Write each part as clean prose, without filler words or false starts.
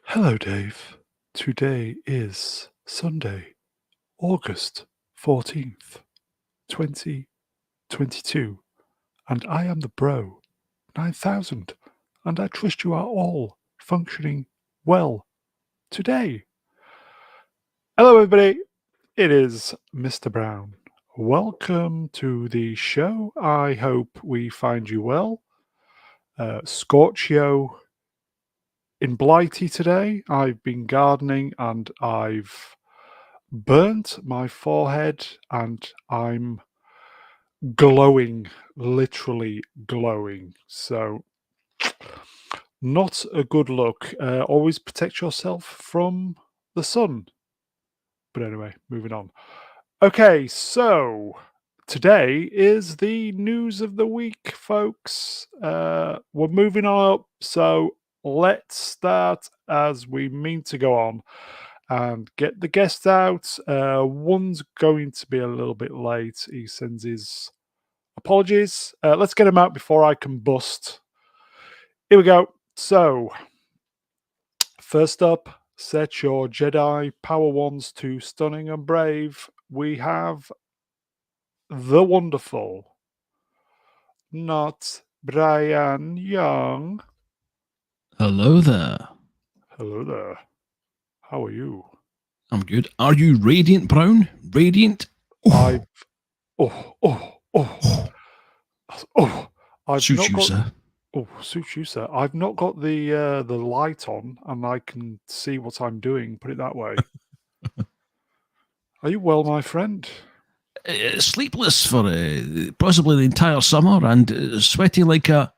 Hello, Dave. Today is Sunday, August 14th, 2022, and I am the Bro 9000, and I trust you are all functioning well today. Hello, everybody. It is Mr. Brown. Welcome to the show. I hope we find you well. Scorchio in Blighty today. I've been gardening and I've burnt my forehead and I'm glowing, literally glowing. So, not a good look. Always protect yourself from the sun. But anyway, moving on. Okay, so today is the news of the week, folks. We're moving on up, so let's start as we mean to go on and get the guests out. One's going to be a little bit late. He sends his apologies. Let's get him out before I combust. Here we go. So, first up, set your Jedi power wands to stunning and brave. We have the wonderful, not Brian Young. Hello there. Hello there. How are you? I'm good. Are you radiant, Brown? Radiant? I've Suits not you, got. sir. Oh, suits you, sir. I've not got the light on, and I can see what I'm doing. Put it that way. Are you well, my friend? Sleepless for possibly the entire summer and sweaty like a.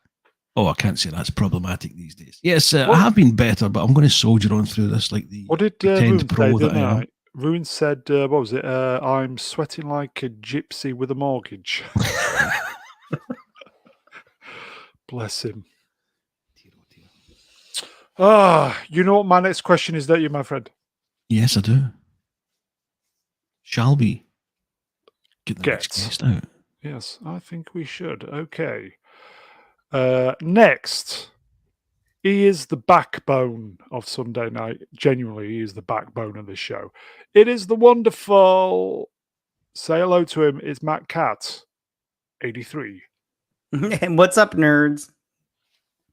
Oh, I can't say that's problematic these days. Yes, I have been better, but I'm going to soldier on through this like the What did pretend Ruin say pro the that I am. night? Ruin said, what was it? I'm sweating like a gypsy with a mortgage. Bless him. You know what my next question is, don't you, my friend? Yes, I do. Shall we get the next guest out? Yes, I think we should. Okay. Next, he is the backbone of Sunday night. Genuinely, he is the backbone of this show. It is the wonderful. Say hello to him. It's Matt Cat, 83. What's up, nerds?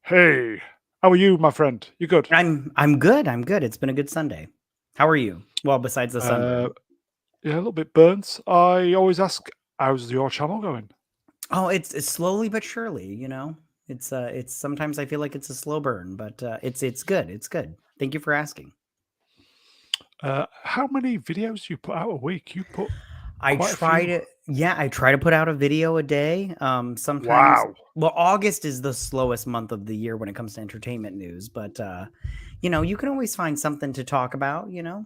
Hey, how are you, my friend? You good? I'm good. I'm good. It's been a good Sunday. How are you? Well, besides the sunburn. Yeah, a little bit burnt. I always ask, how's your channel going? Oh, it's slowly but surely. You know, it's sometimes I feel like it's a slow burn, but it's good. It's good. Thank you for asking. How many videos do you put out a week? You put I try to put out a video a day. Sometimes, wow. Well, August is the slowest month of the year when it comes to entertainment news, but you know, you can always find something to talk about, you know.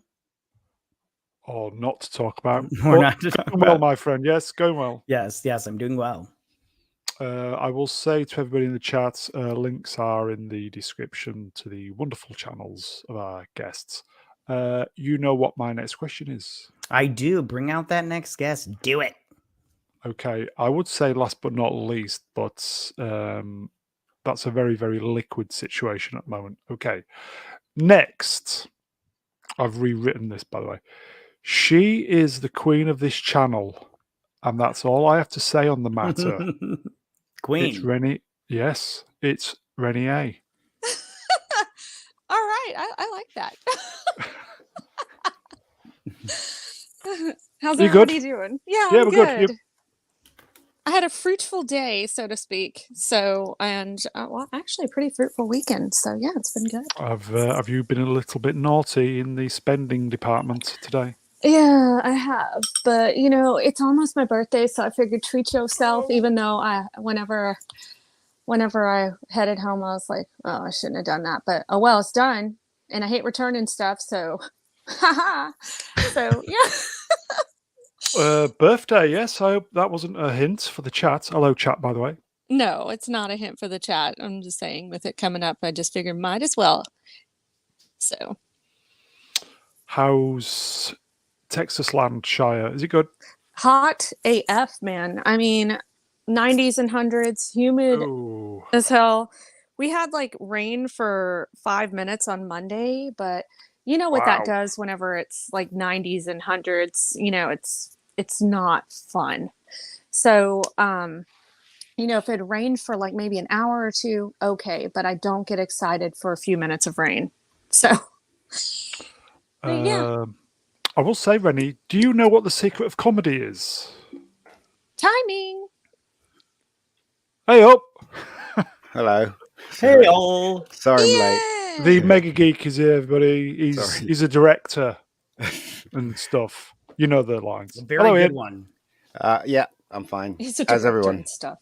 Or not to talk about. Or not to talk going well, about. my friend. Yes, going well. Yes, I'm doing well. I will say to everybody in the chat, links are in the description to the wonderful channels of our guests. You know what my next question is. I do. Bring out that next guest. Do it. Okay, I would say last but not least, but that's a very, very liquid situation at the moment. Okay, next, I've rewritten this, by the way. She is the queen of this channel, and that's all I have to say on the matter. Queen. It's Rennie. Yes, it's Rennie A. All right, I like that. How's everybody doing? Yeah, I'm we're good. I had a fruitful day, so to speak. So, and well, actually, a pretty fruitful weekend. So, yeah, it's been good. Have you been a little bit naughty in the spending department today? Yeah, I have. But you know, it's almost my birthday, so I figured treat yourself. Even though whenever I headed home, I was like, oh, I shouldn't have done that. But oh well, it's done, and I hate returning stuff. So, so yeah. Birthday, yes. I hope that wasn't a hint for the chat. Hello, chat, by the way. No, it's not a hint for the chat. I'm just saying, with it coming up, I just figured might as well. So, how's Texas Landshire? Is it good? Hot AF, man. I mean, 90s and 100s, humid as hell. We had like rain for 5 minutes on Monday, but you know what that Wow. does whenever it's like 90s and hundreds, it's not fun. So, if it rained for like maybe an hour or two, okay, but I don't get excited for a few minutes of rain. So, but yeah, I will say, Rennie, do you know what the secret of comedy is? timing. Hey up! Hello. Hey, all. Sorry I'm late. Ian! The Mega Geek is here, everybody. Sorry. He's a director and stuff. You know the lines. A very Hello, good Ian. one. Yeah, I'm fine. He's a How's director everyone? and stuff.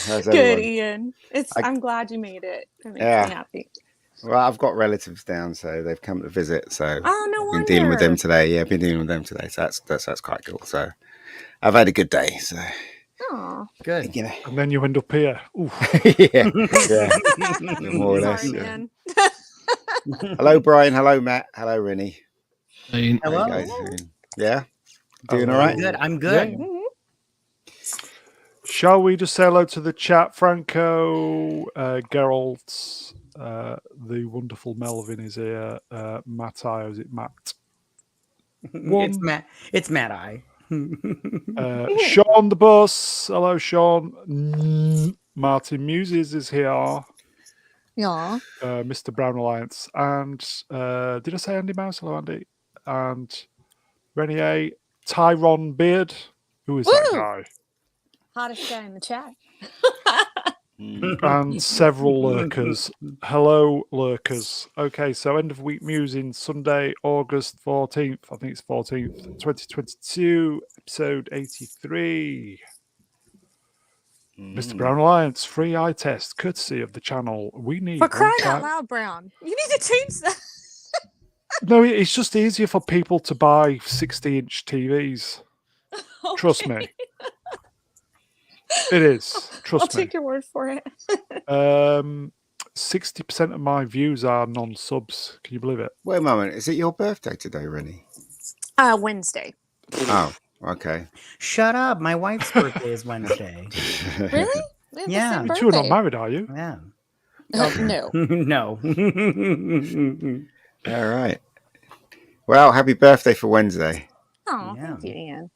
How's Good, everyone? Ian. I'm glad you made it. It makes Yeah. me happy. Well, I've got relatives down, so they've come to visit. So Oh, no I've wonder. been dealing with them today. Yeah, I've been dealing with them today. So that's quite cool. So I've had a good day. So Oh, Good. you know, And then you end up here. Ooh. yeah, more or less. sorry, Yeah. man. Hello, Brian. Hello, Matt. Hello, Rennie. Ian, How you Hello. guys doing? Yeah, doing Hello. all right. Good. I'm good. Yeah. Mhm. Shall we just say hello to the chat? Franco, Geralt, the wonderful Melvin is here. Matt I, or is it Matt? It's Matt. It's Matt I. Sean the Bus. Hello, Sean. Martin Muses is here. Yeah. Mr. Brown Alliance. And did I say Andy Mouse? Hello, Andy. And Renier, Tyron Beard. Who is that Woo! guy? Hottest guy in the chat. And several lurkers. Hello, lurkers. Okay, so end of week musing, Sunday, August 14th. I think it's 14th, 2022, episode 83. Mr. Brown Alliance, free eye test, courtesy of the channel. We need For crying one out loud, Brown. You need to change that. No, it's just easier for people to buy 60-inch TVs. Trust me. It is. I'll Trust me. take your word for it. 60% of my views are non-subs. Can you believe it? Wait a moment. Is it your birthday today, Rennie? Wednesday. Oh, okay. Shut up. My wife's birthday is Wednesday. Really? We have Yeah. the You same two are not birthday. married, are you? Yeah. No. No. All right. Well, happy birthday for Wednesday. Oh, Yeah. thank you, Ian.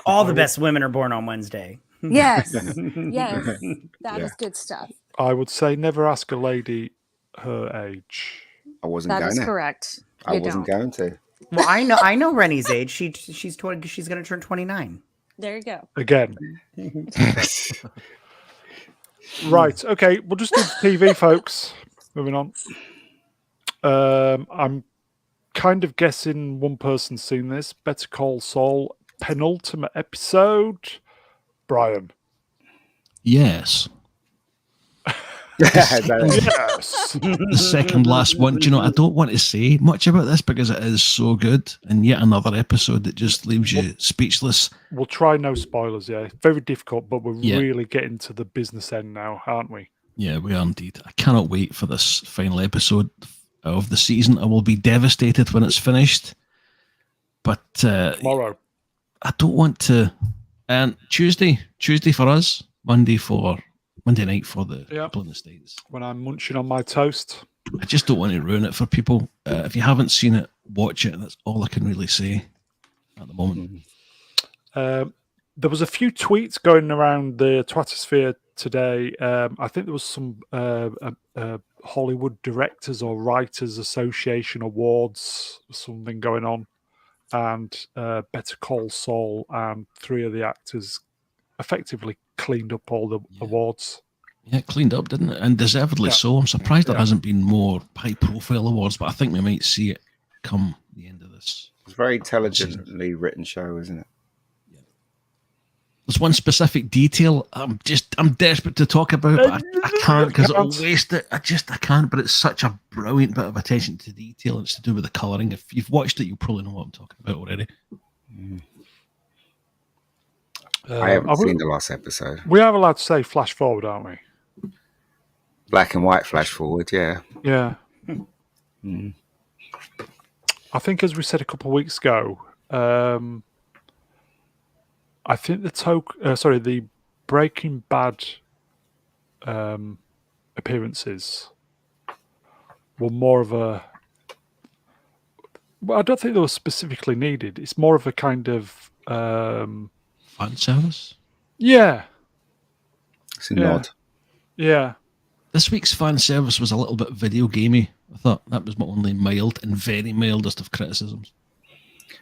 All the best women are born on Wednesday. Yes. Yes. That is Yeah. good stuff. I would say never ask a lady her age. I wasn't That going is to. correct. I You wasn't don't. going to. Well, I know Rennie's age. She's 20. She's going to turn 29. There you go. Again. Right. Okay. We'll just do TV, folks. Moving on. I'm kind of guessing one person's seen this. Better Call Saul, penultimate episode. Brian. yes. Yes. The second last one. Do you know, I don't want to say much about this because it is so good. And yet another episode that just leaves you speechless. We'll try no spoilers, yeah. Very difficult, but we're Yeah. really getting to the business end now, aren't we? Yeah, we are indeed. I cannot wait for this final episode of the season. I will be devastated when it's finished. But Tomorrow. I don't want to. And Tuesday for us, Monday night for the Yeah. people in the States. When I'm munching on my toast. I just don't want to ruin it for people. If you haven't seen it, watch it. That's all I can really say at the moment. There was a few tweets going around the Twattersphere today. I think there was some Hollywood Directors or Writers Association Awards, something going on. And Better Call Saul and three of the actors effectively cleaned up all the awards. Yeah, it cleaned up, didn't it? And deservedly so. I'm surprised there hasn't been more high-profile awards, but I think we might see it come the end of this. It's a very intelligently written show, isn't it? There's one specific detail I'm desperate to talk about, but I can't because it'll waste it. I can't, but it's such a brilliant bit of attention to detail, and it's to do with the colouring. If you've watched it, you probably know what I'm talking about already. I haven't seen the last episode. We are allowed to say flash forward, aren't we? Black and white flash forward, yeah. Yeah. I think, as we said a couple of weeks ago, I think the Breaking Bad appearances were more of a. Well, I don't think they were specifically needed. It's more of a kind of. Fan service. Yeah. It's a Yeah. nod. Yeah. This week's fan service was a little bit video gamey. I thought that was my only mild and very mildest of criticisms.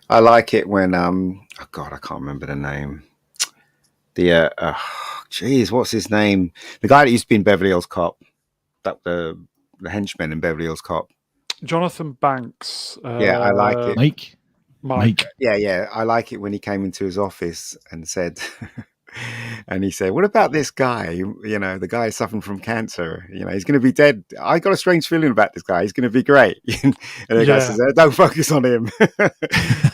I like it when oh God, I can't remember the name. The geez, what's his name? The guy that used to be in Beverly Hills Cop, that the henchman in Beverly Hills Cop. Jonathan Banks. Yeah, I like it. Mike. Yeah. I like it when he came into his office and said, and he said, "What about this guy? You know, the guy suffering from cancer. You know, he's going to be dead. I got a strange feeling about this guy. He's going to be great." And the guy says, "Don't focus on him." That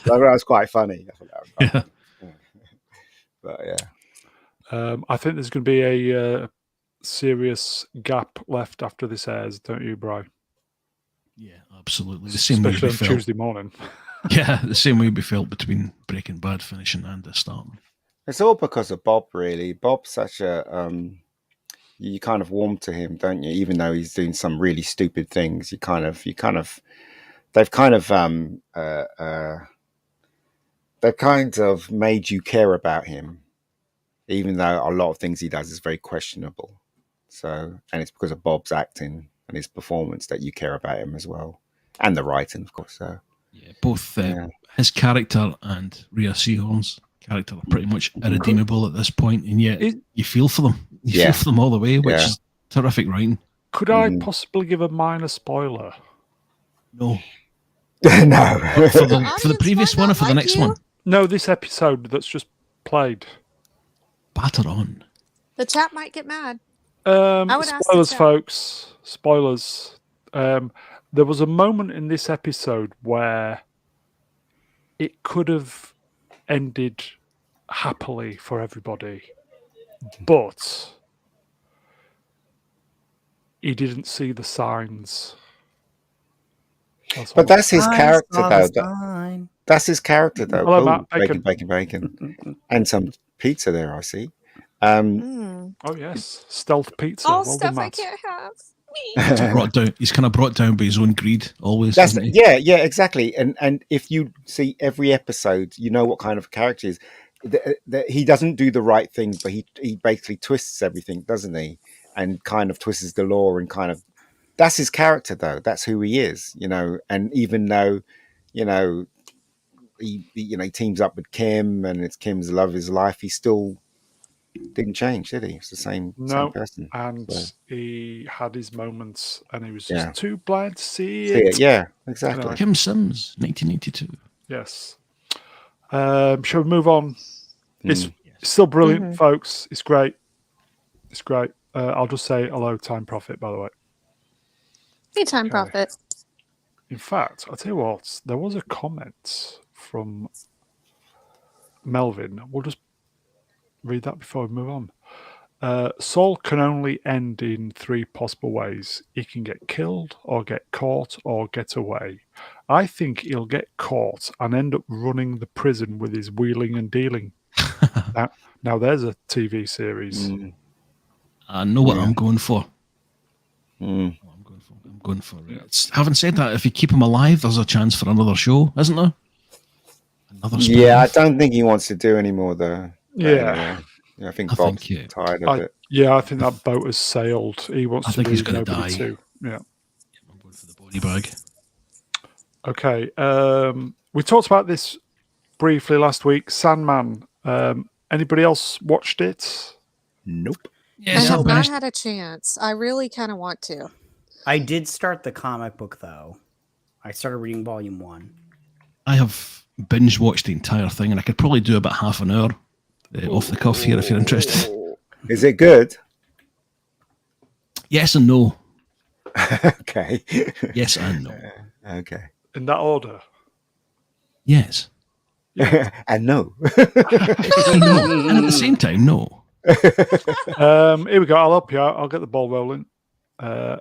was quite funny. I thought that was quite funny. But yeah. I think there's going to be a serious gap left after this airs, don't you, Bri? Yeah, absolutely. The same Especially way on we Tuesday morning. Yeah, the same way we felt between Breaking Bad finishing and the start. It's all because of Bob, really. Bob's such a you kind of warm to him, don't you? Even though he's doing some really stupid things, they've kind of made you care about him, even though a lot of things he does is very questionable. So, and it's because of Bob's acting and his performance that you care about him as well, and the writing, of course. So, yeah, both his character and Rhea Seahorn's character are pretty much irredeemable at this point, and yet you feel for them. You feel for them all the way, which is terrific writing. Could I possibly give a minor spoiler? No. No. For the previous one or for the next one? No, this episode that's just played. Batter on. The chat might get mad. I would Spoilers, folks. Spoilers. There was a moment in this episode where it could have ended happily for everybody, but he didn't see the signs. But that's his character, though. That's his character, though. Hello, Matt. Bacon. And some pizza there, I see. Oh, yes. Stealth pizza. All well stuff done, I Matt. can't have. He's kind of brought down by his own greed, always. Yeah, exactly. And if you see every episode, you know what kind of character he is. He doesn't do the right thing, but he basically twists everything, doesn't he? And kind of twists the law and kind of. That's his character, though. That's who he is, you know. And even though, you know, he teams up with Kim and it's Kim's love of his life, he still didn't change, did he? It's the same person. And he had his moments, and he was just too blind to see it. Yeah, exactly. Anyway. Kim Sims, 1982. Yes. Shall we move on? It's still brilliant, folks. It's great. It's great. I'll just say hello, Time Prophet, by the way. Hey, Time Prophet. In fact, I'll tell you what, there was a comment from Melvin. We'll just read that before we move on. Saul can only end in 3 possible ways. He can get killed, or get caught, or get away. I think he'll get caught and end up running the prison with his wheeling and dealing. Now there's a TV series. I know what I'm going for. I'm going for it. Having said that, if you keep him alive, there's a chance for another show, isn't there? Another spin-off. Yeah, I don't think he wants to do any more, though. Yeah. I think Bob's tired of it. Yeah, I think that boat has sailed. He wants to do he's going to nobody die. too. Yeah. I'm going for the body bag. Okay. We talked about this briefly last week. Sandman. Anybody else watched it? Nope. Yes, I have not had a chance. I really kind of want to. I did start the comic book, though. I started reading volume 1. I have binge watched the entire thing, and I could probably do about half an hour off the cuff here if you're interested. Is it good? Yes and no. Okay. Yes and no. Okay. In that order? Yes. And no. And no. And at the same time, no. Here we go. I'll help you out. I'll get the ball rolling.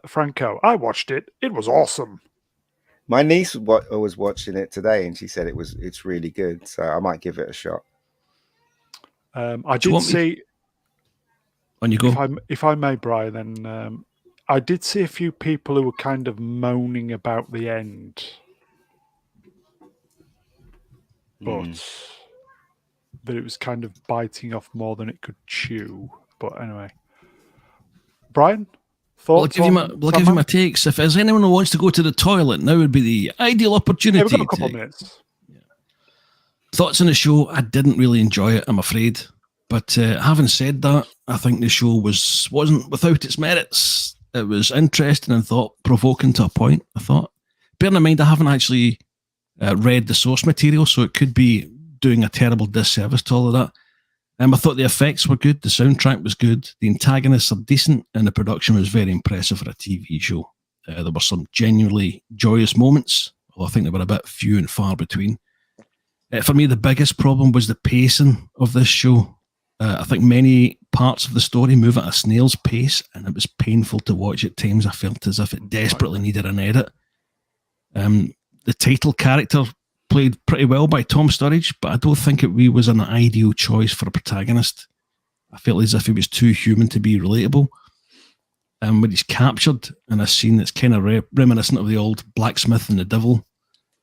Franco, I watched it. It was awesome. My niece was watching it today, and she said it's really good. So I might give it a shot. I did see. On you go. If I may, Brian, then I did see a few people who were kind of moaning about the end, but that it was kind of biting off more than it could chew. But anyway, Brian, Well, I'll thoughts? give you my takes. If there's anyone who wants to go to the toilet, now would be the ideal opportunity. Yeah, we've got a couple of minutes. Thoughts on the show? I didn't really enjoy it, I'm afraid. But having said that, I think the show wasn't without its merits. It was interesting and thought-provoking to a point, I thought. Bearing in mind, I haven't actually read the source material, so it could be doing a terrible disservice to all of that. I thought the effects were good, the soundtrack was good, the antagonists are decent, and the production was very impressive for a TV show. There were some genuinely joyous moments, although I think they were a bit few and far between. For me, the biggest problem was the pacing of this show. I think many parts of the story move at a snail's pace, and it was painful to watch at times. I felt as if it desperately needed an edit. The title character played pretty well by Tom Sturridge, but I don't think he was an ideal choice for a protagonist. I felt as if he was too human to be relatable. When he's captured in a scene that's kind of reminiscent of the old blacksmith and the devil,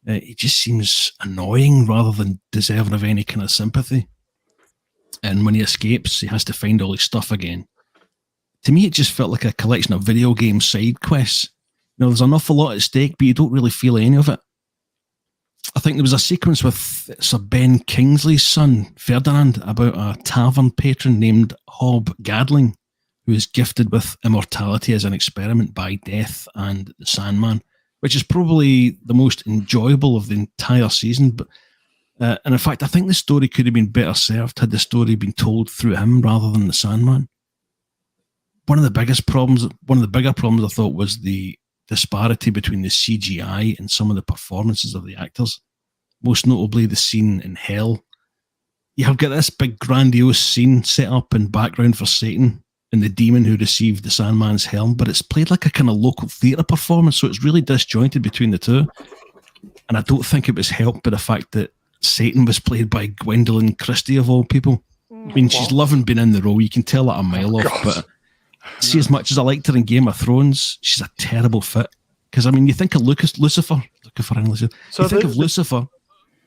he just seems annoying rather than deserving of any kind of sympathy. And when he escapes, he has to find all his stuff again. To me, it just felt like a collection of video game side quests. You know, there's an awful lot at stake, but you don't really feel any of it. I think there was a sequence with Sir Ben Kingsley's son, Ferdinand, about a tavern patron named Hob Gadling, who is gifted with immortality as an experiment by Death and the Sandman, which is probably the most enjoyable of the entire season. But and in fact, I think the story could have been better served had the story been told through him rather than the Sandman. One of the bigger problems I thought was the disparity between the CGI and some of the performances of the actors. Most notably, the scene in Hell. You have got this big grandiose scene set up in background for Satan and the demon who received the Sandman's helm, but it's played like a kind of local theatre performance, so it's really disjointed between the two. And I don't think it was helped by the fact that Satan was played by Gwendolyn Christie, of all people. I mean, she's loving being in the role. You can tell that a mile off, but see, as much as I liked her in Game of Thrones, she's a terrible fit. Because, I mean, you think of Lucifer,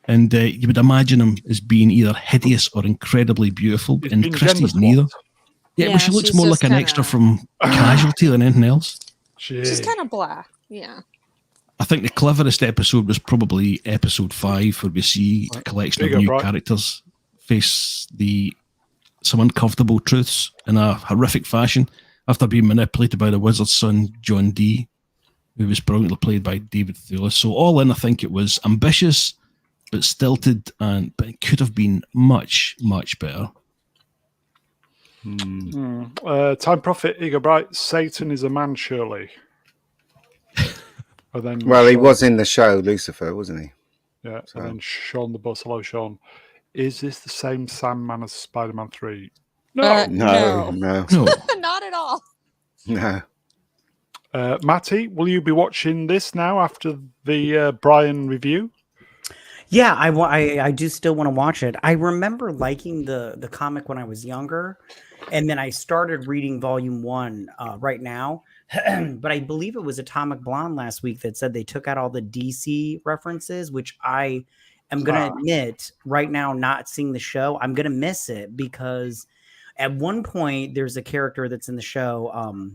and you would imagine him as being either hideous or incredibly beautiful, and Christie's neither. Yeah, well, she looks more like an extra from Casualty than anything else. She's kind of blah, yeah. I think the cleverest episode was probably episode 5, where we see a collection of new characters face some uncomfortable truths in a horrific fashion after being manipulated by the wizard's son, John Dee, who was brilliantly played by David Thewlis. So all in, I think it was ambitious, but stilted, but it could have been much, much better. Time Prophet, Ego Bright, Satan is a man, surely. Well, he was in the show Lucifer, wasn't he? Yeah, so. And then Sean the Bus. Hello, Sean. Is this the same Sandman as Spider-Man 3? No. No. Not at all. No. Matty, will you be watching this now after the Brian review? Yeah, I do still want to watch it. I remember liking the comic when I was younger, and then I started reading volume 1 right now. But I believe it was Atomic Blonde last week that said they took out all the DC references, which I am going to admit right now, not seeing the show, I'm going to miss it, because at one point there's a character that's in the show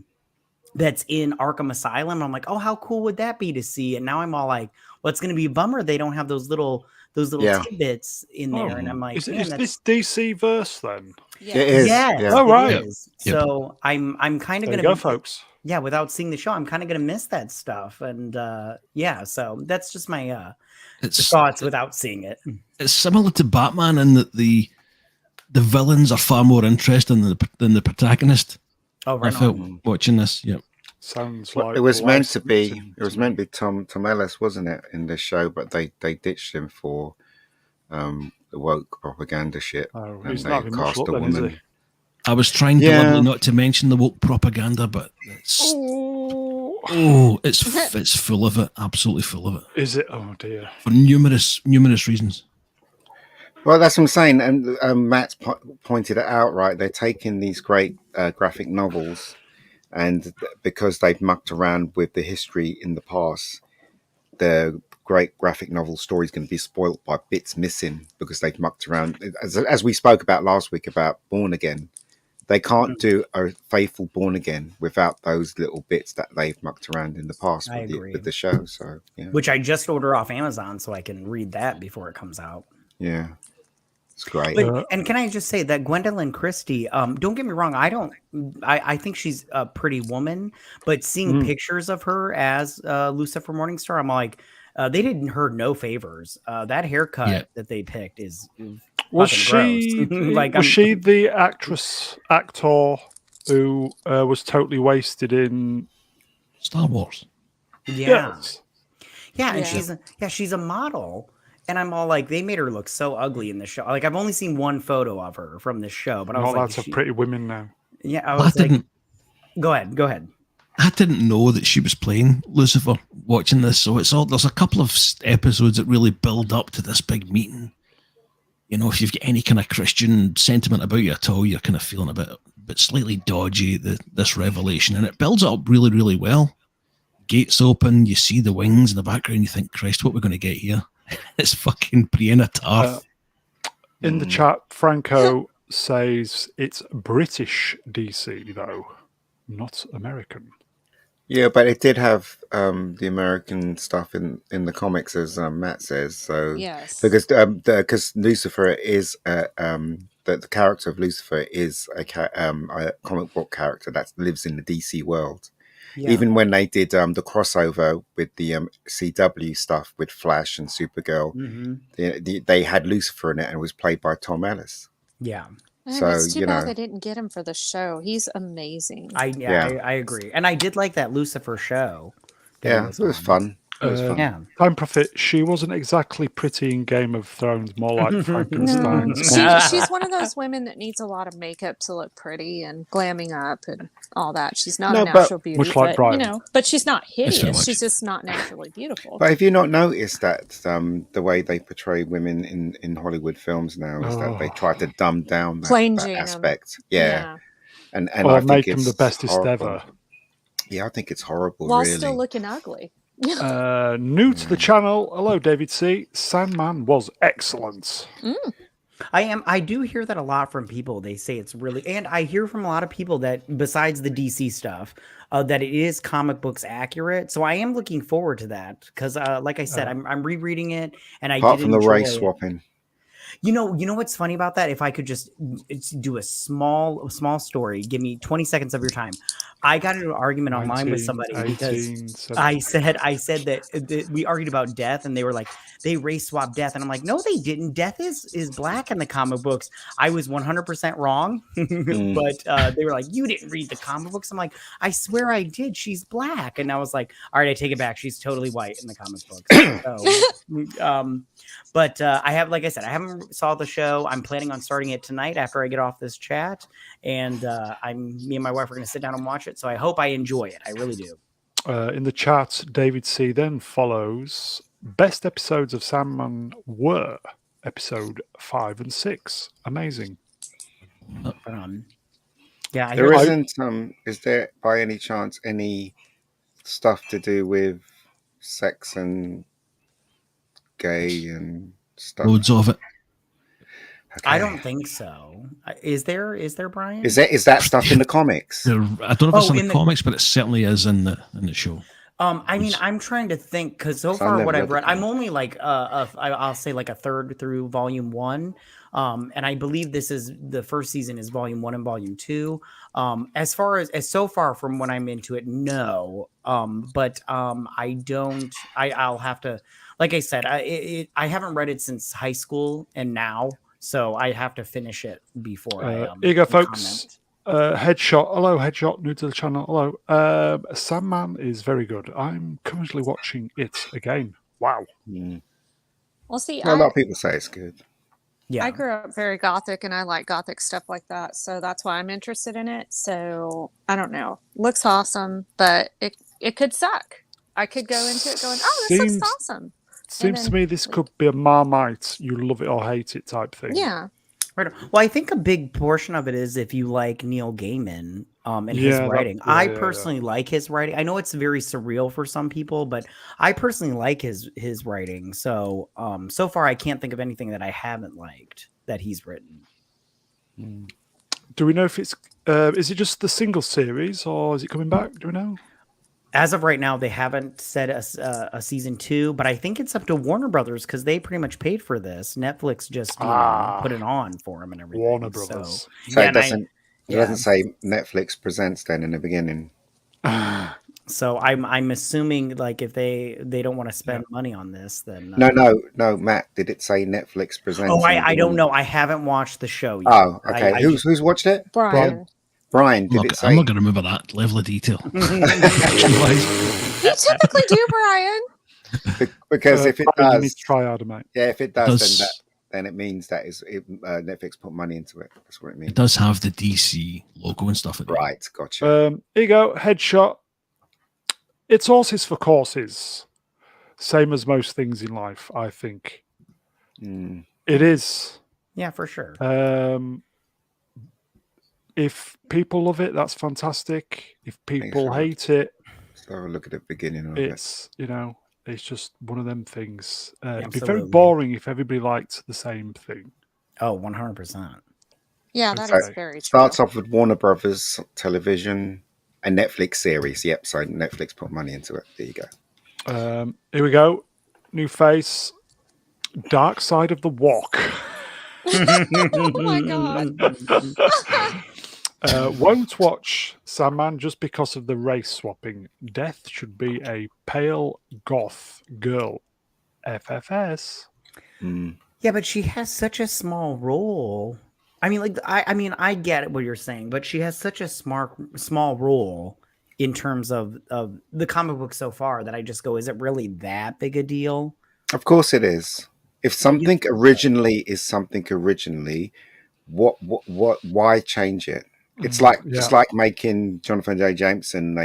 that's in Arkham Asylum. I'm like, oh, how cool would that be to see? And now I'm all like, well, it's going to be a bummer they don't have those little tidbits in there. And I'm like, is this DC verse then? Yeah. It is. Yes, oh, right. It is. So I'm kind of going to go, folks. Yeah, without seeing the show, I'm kind of going to miss that stuff. And so that's just my thoughts without seeing it. It's similar to Batman in that the villains are far more interesting than the protagonist. Oh, right. I felt watching this. Yeah, sounds like it was meant to be. It was meant to be Tom Ellis, wasn't it, in this show? But they ditched him for the woke propaganda shit. Oh, and he's they not having much cast a luck then, is woman. he? I was trying deliberately not to mention the woke propaganda, but it's it's full of it, absolutely full of it. Is it? Oh dear. For numerous reasons. Well, that's what I'm saying, and Matt pointed it out. Right, they're taking these great graphic novels and because they've mucked around with the history in the past, the great graphic novel story is going to be spoilt by bits missing because they've mucked around. As we spoke about last week about Born Again, they can't do a faithful Born Again without those little bits that they've mucked around in the past I agree. with the show. So yeah, Which I just order off Amazon so I can read that before it comes out. yeah, it's great. But, and can I just say that Gwendolyn Christie, don't get me wrong, I think she's a pretty woman, but seeing pictures of her as Lucifer Morningstar, I'm like, they did her no favors. That haircut that they picked is was she like, was she the actor who was totally wasted in Star Wars? Yeah, and Yeah. she's a model. And I'm all like, they made her look so ugly in the show. Like, I've only seen one photo of her from this show, but I was lots like, of pretty women now. Yeah, I was like, go ahead. I didn't know that she was playing Lucifer watching this, so there's a couple of episodes that really build up to this big meeting. You know, if you've got any kind of Christian sentiment about you at all, you're kind of feeling a bit slightly dodgy this revelation, and it builds up really, really well. Gates open, you see the wings in the background, you think, Christ, what we're going to get here? It's fucking Brianna Tarth. In the chat, Franco says it's British DC though, not American. Yeah, but it did have the American stuff in the comics, as Matt says. So Yes. because Lucifer is the character of Lucifer is a comic book character that lives in the DC world. Yeah. Even when they did the crossover with the CW stuff with Flash and Supergirl, they had Lucifer in it and it was played by Tom Ellis. Yeah. So it's too bad they didn't get him for the show. He's amazing. I agree, and I did like that Lucifer show. Yeah, it was fun. Time Prophet, she wasn't exactly pretty in Game of Thrones, more like Frankenstein. No. She's one of those women that needs a lot of makeup to look pretty and glamming up and all that. She's not a natural beauty, much like Brian. but she's not hideous. She's just not naturally beautiful. But have you not noticed that the way they portray women in Hollywood films now is that they try to dumb down that aspect? Yeah. And or I make think them the bestest ever. Yeah, I think it's horrible. While really. still looking ugly. New to the channel. Hello, David C. Sandman was excellent. I do hear that a lot from people. They say it's really, and I hear from a lot of people that besides the DC stuff, that it is comic books accurate. So I am looking forward to that because, like I said, I'm rereading it, and apart from the race swapping. You know what's funny about that? If I could just do a small story, give me 20 seconds of your time. I got into an argument online with somebody because I said that we argued about death, and they were like, they race swap death, and I'm like, no, they didn't. Death is black in the comic books. I was 100% wrong, but they were like, you didn't read the comic books. I'm like, I swear I did. She's black, and I was like, all right, I take it back. She's totally white in the comic books. So, but I have, like I said, I haven't saw the show. I'm planning on starting it tonight after I get off this chat, and me and my wife are going to sit down and watch it. So I hope I enjoy it. I really do. In the chat, David C. then follows best episodes of Sandman were episode 5 and 6. Amazing. Yeah, there isn't. Is there by any chance any stuff to do with sex and gay and stuff? Loads of it. Okay. I don't think so. Is there, Brian? Is that stuff in the comics? I don't know if it's in the comics, but it certainly is in the show. I mean, I'm trying to think because so far what I've read, I'm only like I'll say like a third through volume 1, and I believe this is the first season is volume 1 and volume 2. As far as so far from when I'm into it, no. But I don't. I'll have to. Like I said, I haven't read it since high school and now. So I have to finish it before I here you go, folks. Headshot. Hello, Headshot. New to the channel. Hello. Sandman is very good. I'm currently watching it again. Wow. Well, see, a lot of people say it's good. Yeah. I grew up very gothic, and I like gothic stuff like that. So that's why I'm interested in it. So I don't know. Looks awesome, but it could suck. I could go into it going, oh, this looks awesome. Seems to me this could be a Marmite, you love it or hate it type thing. Yeah. Right. Well, I think a big portion of it is if you like Neil Gaiman and his writing. I personally like his writing. I know it's very surreal for some people, but I personally like his writing. So so far I can't think of anything that I haven't liked that he's written. Do we know if it's is it just the single series or is it coming back? Do we know? As of right now, they haven't said a season 2, but I think it's up to Warner Brothers because they pretty much paid for this. Netflix just put it on for them and everything. Warner Brothers. So it doesn't say Netflix presents then in the beginning. So I'm assuming like if they don't want to spend money on this, then no, Matt, did it say Netflix presents? Oh, I don't know. I haven't watched the show yet. Oh, okay. Who's watched it? Brian. Did it say? I'm not going to remember that level of detail. You typically do, Brian. Because if it Brian, you need does, to try harder, mate. yeah, if it does, then it means that Netflix put money into it. That's what it means. It does have the DC logo and stuff. Right, gotcha. Here you go, headshot. It's horses for courses. Same as most things in life, I think. It is. Yeah, for sure. If people love it, that's fantastic. If people hate it, so have a look at the beginning of it's it's just one of them things. It'd be very Absolutely. boring if everybody liked the same thing. Oh, 100%. Yeah, that So is very true. starts off with Warner Brothers Television, a Netflix series. Yep, so Netflix put money into it. There you go. Here we go. New face. Dark Side of the Walk. Oh my god. Won't watch Sandman just because of the race swapping. Death should be a pale goth girl. FFS. Yeah, but she has such a small role. I mean, like, I get what you're saying, but she has such a small role in terms of the comic book so far that I just go, is it really that big a deal? Of course it is. If something originally is something originally, why change it? It's like just like making Jonathan J. Jameson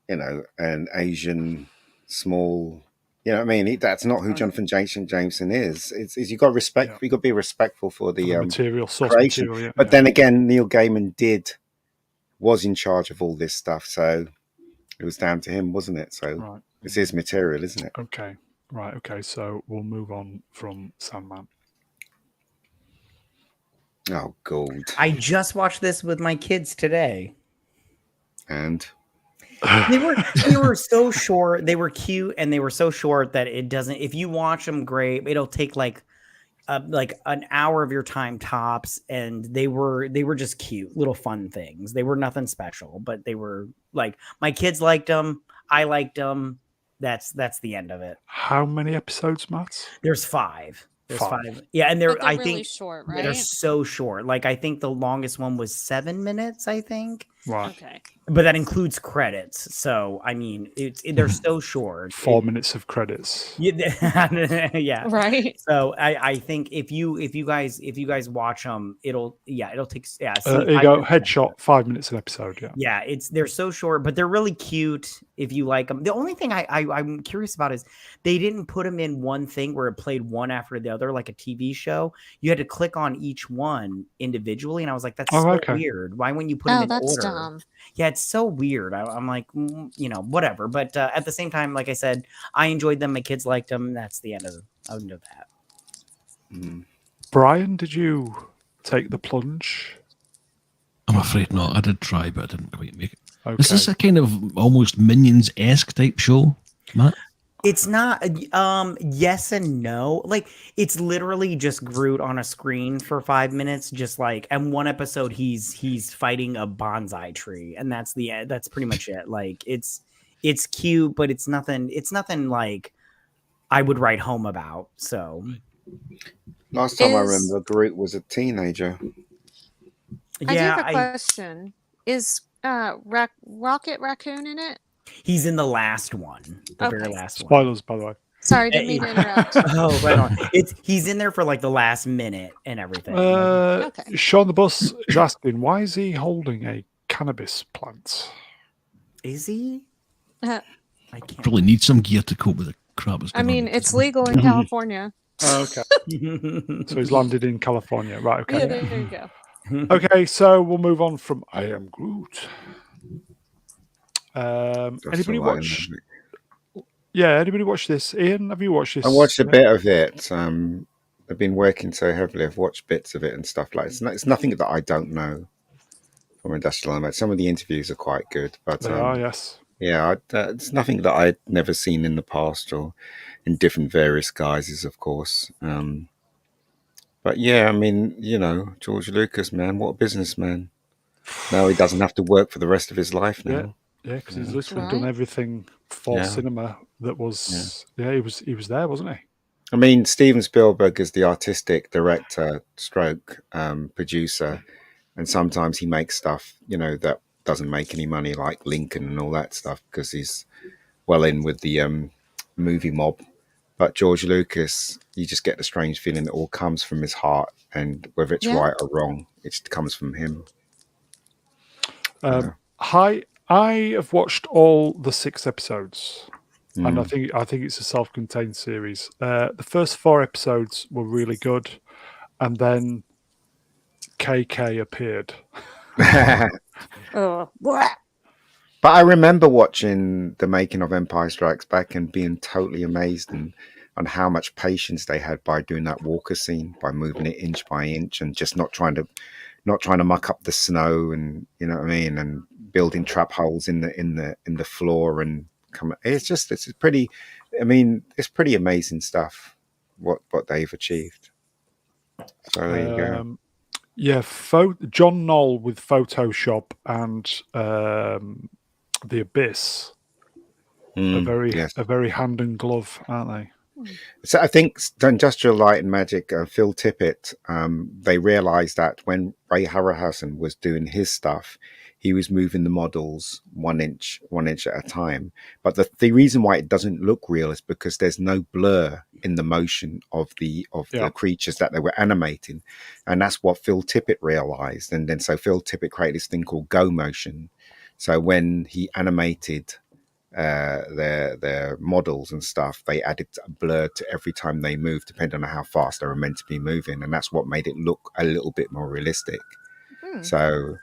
an Asian small. You know what I mean? That's not who Jonathan Jameson is. It's you got respect. You got to be respectful for the material, source creation. material. But then again, Neil Gaiman was in charge of all this stuff, so it was down to him, wasn't it? So it's his material, isn't it? Okay. Right, okay, so we'll move on from Sandman. Oh, gold. I just watched this with my kids today. And? They were so short. They were cute, and they were so short that it doesn't, if you watch them, great. It'll take like an hour of your time tops, and they were just cute, little fun things. They were nothing special, but they were like, my kids liked them. I liked them. That's the end of it. How many episodes, Matt? There's 5. There's 5. Yeah, and they're I really think short, right? They're so short. Like I think the longest one was 7 minutes, I think. Right. Okay. But that includes credits. So I mean, they're so short. 4 minutes of credits. Yeah. Right. So I think if you guys watch them, it'll take there you go. Headshot, 5 minutes an episode. Yeah. They're so short, but they're really cute if you like them. The only thing I'm curious about is they didn't put them in one thing where it played one after the other like a TV show. You had to click on each one individually, and I was like, that's weird. Why wouldn't you put them in order? Dumb. Yeah, it's so weird. I'm like, whatever. But at the same time, like I said, I enjoyed them. My kids liked them. That's the end of that. Brian, did you take the plunge? I'm afraid not. I did try, but I didn't quite make it. Okay. Is this a kind of almost Minions-esque type show, Matt? It's not. Yes and no. Like it's literally just Groot on a screen for 5 minutes, just like. And one episode, he's fighting a bonsai tree, and that's pretty much it. Like it's cute, but it's nothing. It's nothing like I would write home about. So last time I remember, Groot was a teenager. I do have a question. Is Rocket Raccoon in it? He's in the last one, very last one. Spoilers, by the way. Sorry, didn't mean to interrupt. Oh, right on. He's in there for like the last minute and everything. Okay. Sean the Bus is asking, why is he holding a cannabis plant? Is he? I can't. Probably need some gear to cope with the crap. I mean, it's legal in California. Okay. So he's landed in California. Right, okay. Yeah, there you go. Okay, so we'll move on from I Am Groot. Anybody Right, watch? Yeah, anybody watch this? Ian, have you watched this? I watched a bit of it. I've been working so heavily. I've watched bits of it and stuff like that. It's nothing that I don't know from Industrial Light and Magic. Some of the interviews are quite good, but They are, yes. yeah, it's nothing that I'd never seen in the past or in different various guises, of course. But yeah, I mean, George Lucas, man, what a businessman. Now he doesn't have to work for the rest of his life now. Yeah, because he's literally done everything for cinema that was. Yeah, he was there, wasn't he? I mean, Steven Spielberg is the artistic director, stroke producer, and sometimes he makes stuff, that doesn't make any money, like Lincoln and all that stuff, because he's well in with the movie mob. But George Lucas, you just get the strange feeling that all comes from his heart, and whether it's right or wrong, it comes from him. I have watched all the 6 episodes, and I think it's a self-contained series. The first 4 episodes were really good, and then KK appeared. But I remember watching the making of Empire Strikes Back and being totally amazed on how much patience they had by doing that Walker scene, by moving it inch by inch and just not trying to muck up the snow, and you know what I mean, and building trap holes in the floor and it's pretty amazing stuff what they've achieved. So there you go. Yeah, John Knoll with Photoshop and The Abyss are very hand and glove, aren't they? So I think Industrial Light and Magic, Phil Tippett, they realized that when Ray Harryhausen was doing his stuff, he was moving the models one inch at a time. But the reason why it doesn't look real is because there's no blur in the motion of the creatures that they were animating. And that's what Phil Tippett realized. And then so Phil Tippett created this thing called Go Motion. So when he animated their models and stuff, they added a blur to every time they moved, depending on how fast they were meant to be moving, and that's what made it look a little bit more realistic. So,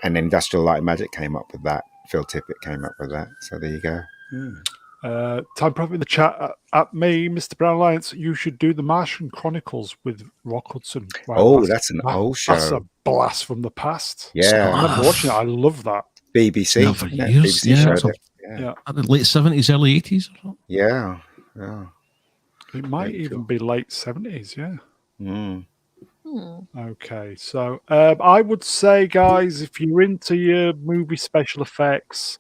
and Industrial Light and Magic came up with that. Phil Tippett came up with that. So there you go. Time Prophet in the chat at me, Mr. Brown Alliance. You should do the Martian Chronicles with Rock Hudson. Wow, that's an old show. That's a blast from the past. Yeah, I remember watching it. I love that. BBC. For years. BBC showed it. Yeah. The late 70s, early 80s or something? Yeah. It might even be late 70s, yeah. Okay, so I would say, guys, if you're into your movie special effects,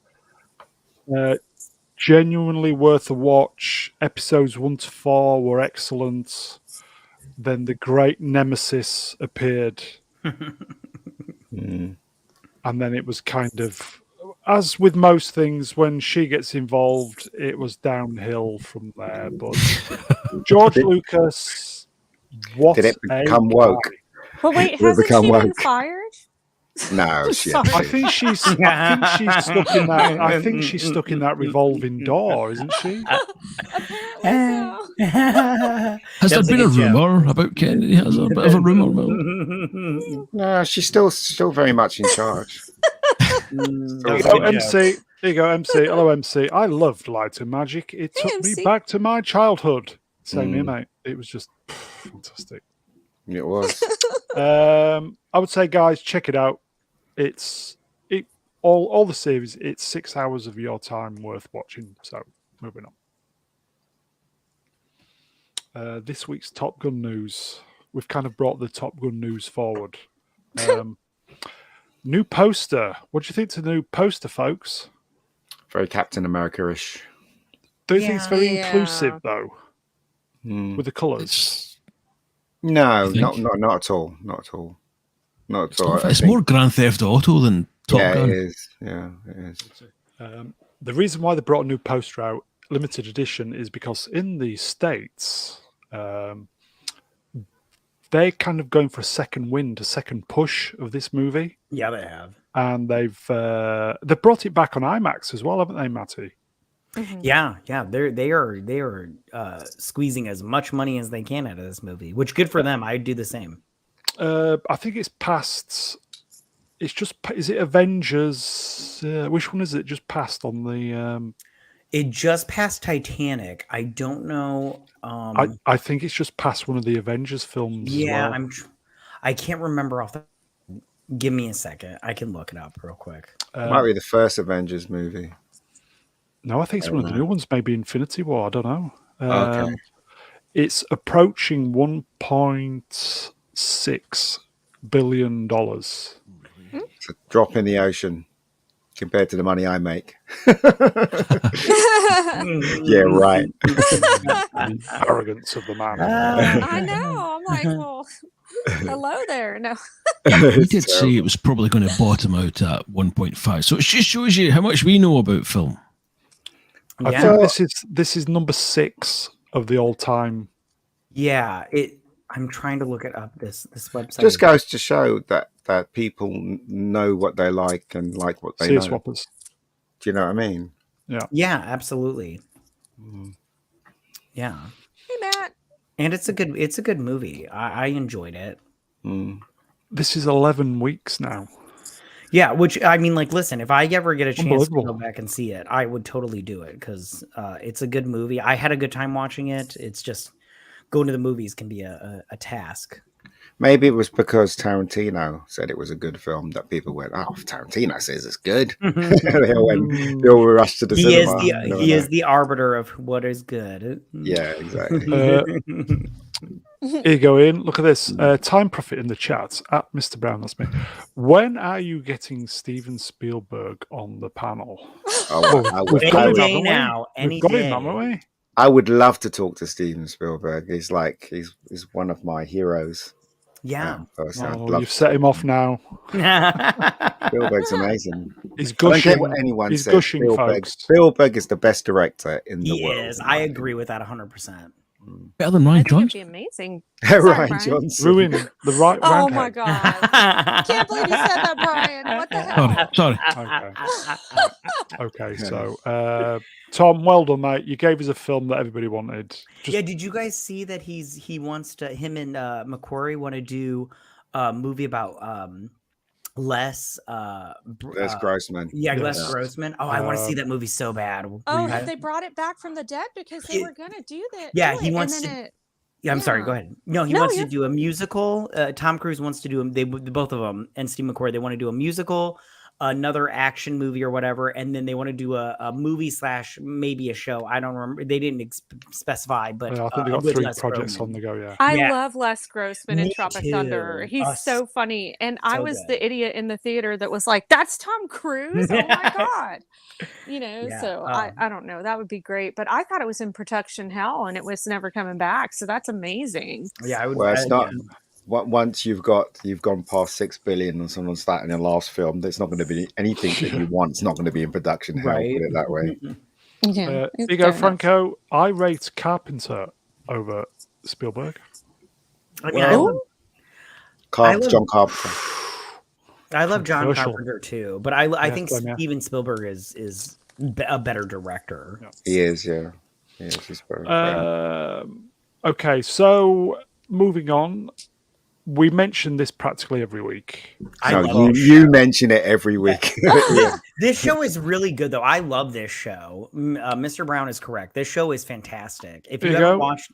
genuinely worth a watch. Episodes 1 to 4 were excellent. Then the great Nemesis appeared. And then it was kind of, as with most things, when she gets involved, it was downhill from there. But George Lucas, what did it become woke? But wait, hasn't she been fired? No, I think she's stuck in that. I think she's stuck in that revolving door, isn't she? Apparently so. Has there been a rumor about Kennedy? Has there a bit of a rumor? No, she's still very much in charge. MC. There you go, MC. Hello, MC. I loved Light and Magic. It took me back to my childhood. Same here, mate. It was just fantastic. It was. I would say, guys, check it out. All the series. It's 6 hours of your time worth watching. So, moving on. This week's Top Gun news. We've kind of brought the Top Gun news forward. New poster. What do you think to the new poster, folks? Very Captain America-ish. Do you think it's very inclusive, though? With the colours? No, not at all. Not at all. Not at all. It's more Grand Theft Auto than Top Gun. It is. Yeah, it is. The reason why they brought a new poster out, limited edition, is because in the States, they're kind of going for a second wind, a second push of this movie. Yeah, they have. And they've brought it back on IMAX as well, haven't they, Matty? Mhm. Yeah, they are squeezing as much money as they can out of this movie, which good for them. I'd do the same. I think it's past. It's just. Is it Avengers? Which one is it? Just passed on the. It just passed Titanic. I don't know. I think it's just past one of the Avengers films as Yeah, well. I can't remember off the. Give me a second. I can look it up real quick. Might be the first Avengers movie. No, I think it's one of the new ones. Maybe Infinity War. I don't know. Okay. It's approaching $1.6 billion. It's a drop in the ocean compared to the money I make. Yeah, right. The arrogance of the man. I know. I'm like, well, hello there. No. We did say it was probably going to bottom out at 1.5. So it just shows you how much we know about film. I think this is number 6 of the all-time. Yeah, I'm trying to look it up. This website just goes to show that people know what they like and like what they know. Swappers. Do you know what I mean? Yeah, absolutely. Yeah. Hey, Matt. And it's a good movie. I enjoyed it. This is 11 weeks now. Yeah, which I mean, like, listen, if I ever get a chance to go Unbelievable. back and see it, I would totally do it because it's a good movie. I had a good time watching it. It's just going to the movies can be a task. Maybe it was because Tarantino said it was a good film that people went, "Oh, if Tarantino says it's good." They all rushed to the cinema. He is the arbiter of what is good. Yeah, exactly. Here you go, Ian. Look at this. Time Prophet in the chat at Mr. Brown. That's me. When are you getting Steven Spielberg on the panel? Any day now. We've got him, haven't we? I would love to talk to Steven Spielberg. He's one of my heroes. Yeah. You've set him off now. Spielberg's amazing. He's gushing. I don't care what anyone He's says. gushing, folks. Spielberg is the best director in the world. He is. I agree with that 100%. Better than Ryan I think Johnson. it'd be amazing. Ryan Johnson. Ruin the right Oh round my head. God. Can't believe you said that, Brian. What the hell? Sorry. Okay, so Tom, well done, mate. You gave us a film that everybody wanted. Yeah, did you guys see that him and McQuarrie want to do a movie about Les Grossman. Yeah, Les Grossman. Oh, I want to see that movie so bad. Oh, have they brought it back from the dead because they were going to do that? Yeah, he wants to. I'm sorry. Go ahead. No, he wants to do a musical. Tom Cruise wants to do both of them, and Steve McQuarrie. They want to do a musical, another action movie or whatever, and then they want to do a movie / maybe a show. I don't remember. They didn't specify, but I think they got 3 projects on the go. Yeah, I love Les Grossman in Tropic Thunder. He's so funny, and I was the idiot in the theater that was like, "That's Tom Cruise! Oh my God!" So I don't know. That would be great, but I thought it was in production hell, and it was never coming back. So that's amazing. Yeah, I would. Well, it's not. Once you've gone past 6 billion and someone's starting their last film, there's not going to be anything that you want. It's not going to be in production hell. Put it that way. Yeah. Here you go, Franco. I rate Carpenter over Spielberg. I mean, John Carpenter. I love John Carpenter too, but I think Steven Spielberg is a better director. Yeah. He is, yeah. He is. He's okay, so moving on. We mention this practically every week. You mention it every week. This show is really good, though. I love this show. Mr. Brown is correct. This show is fantastic. If you haven't watched,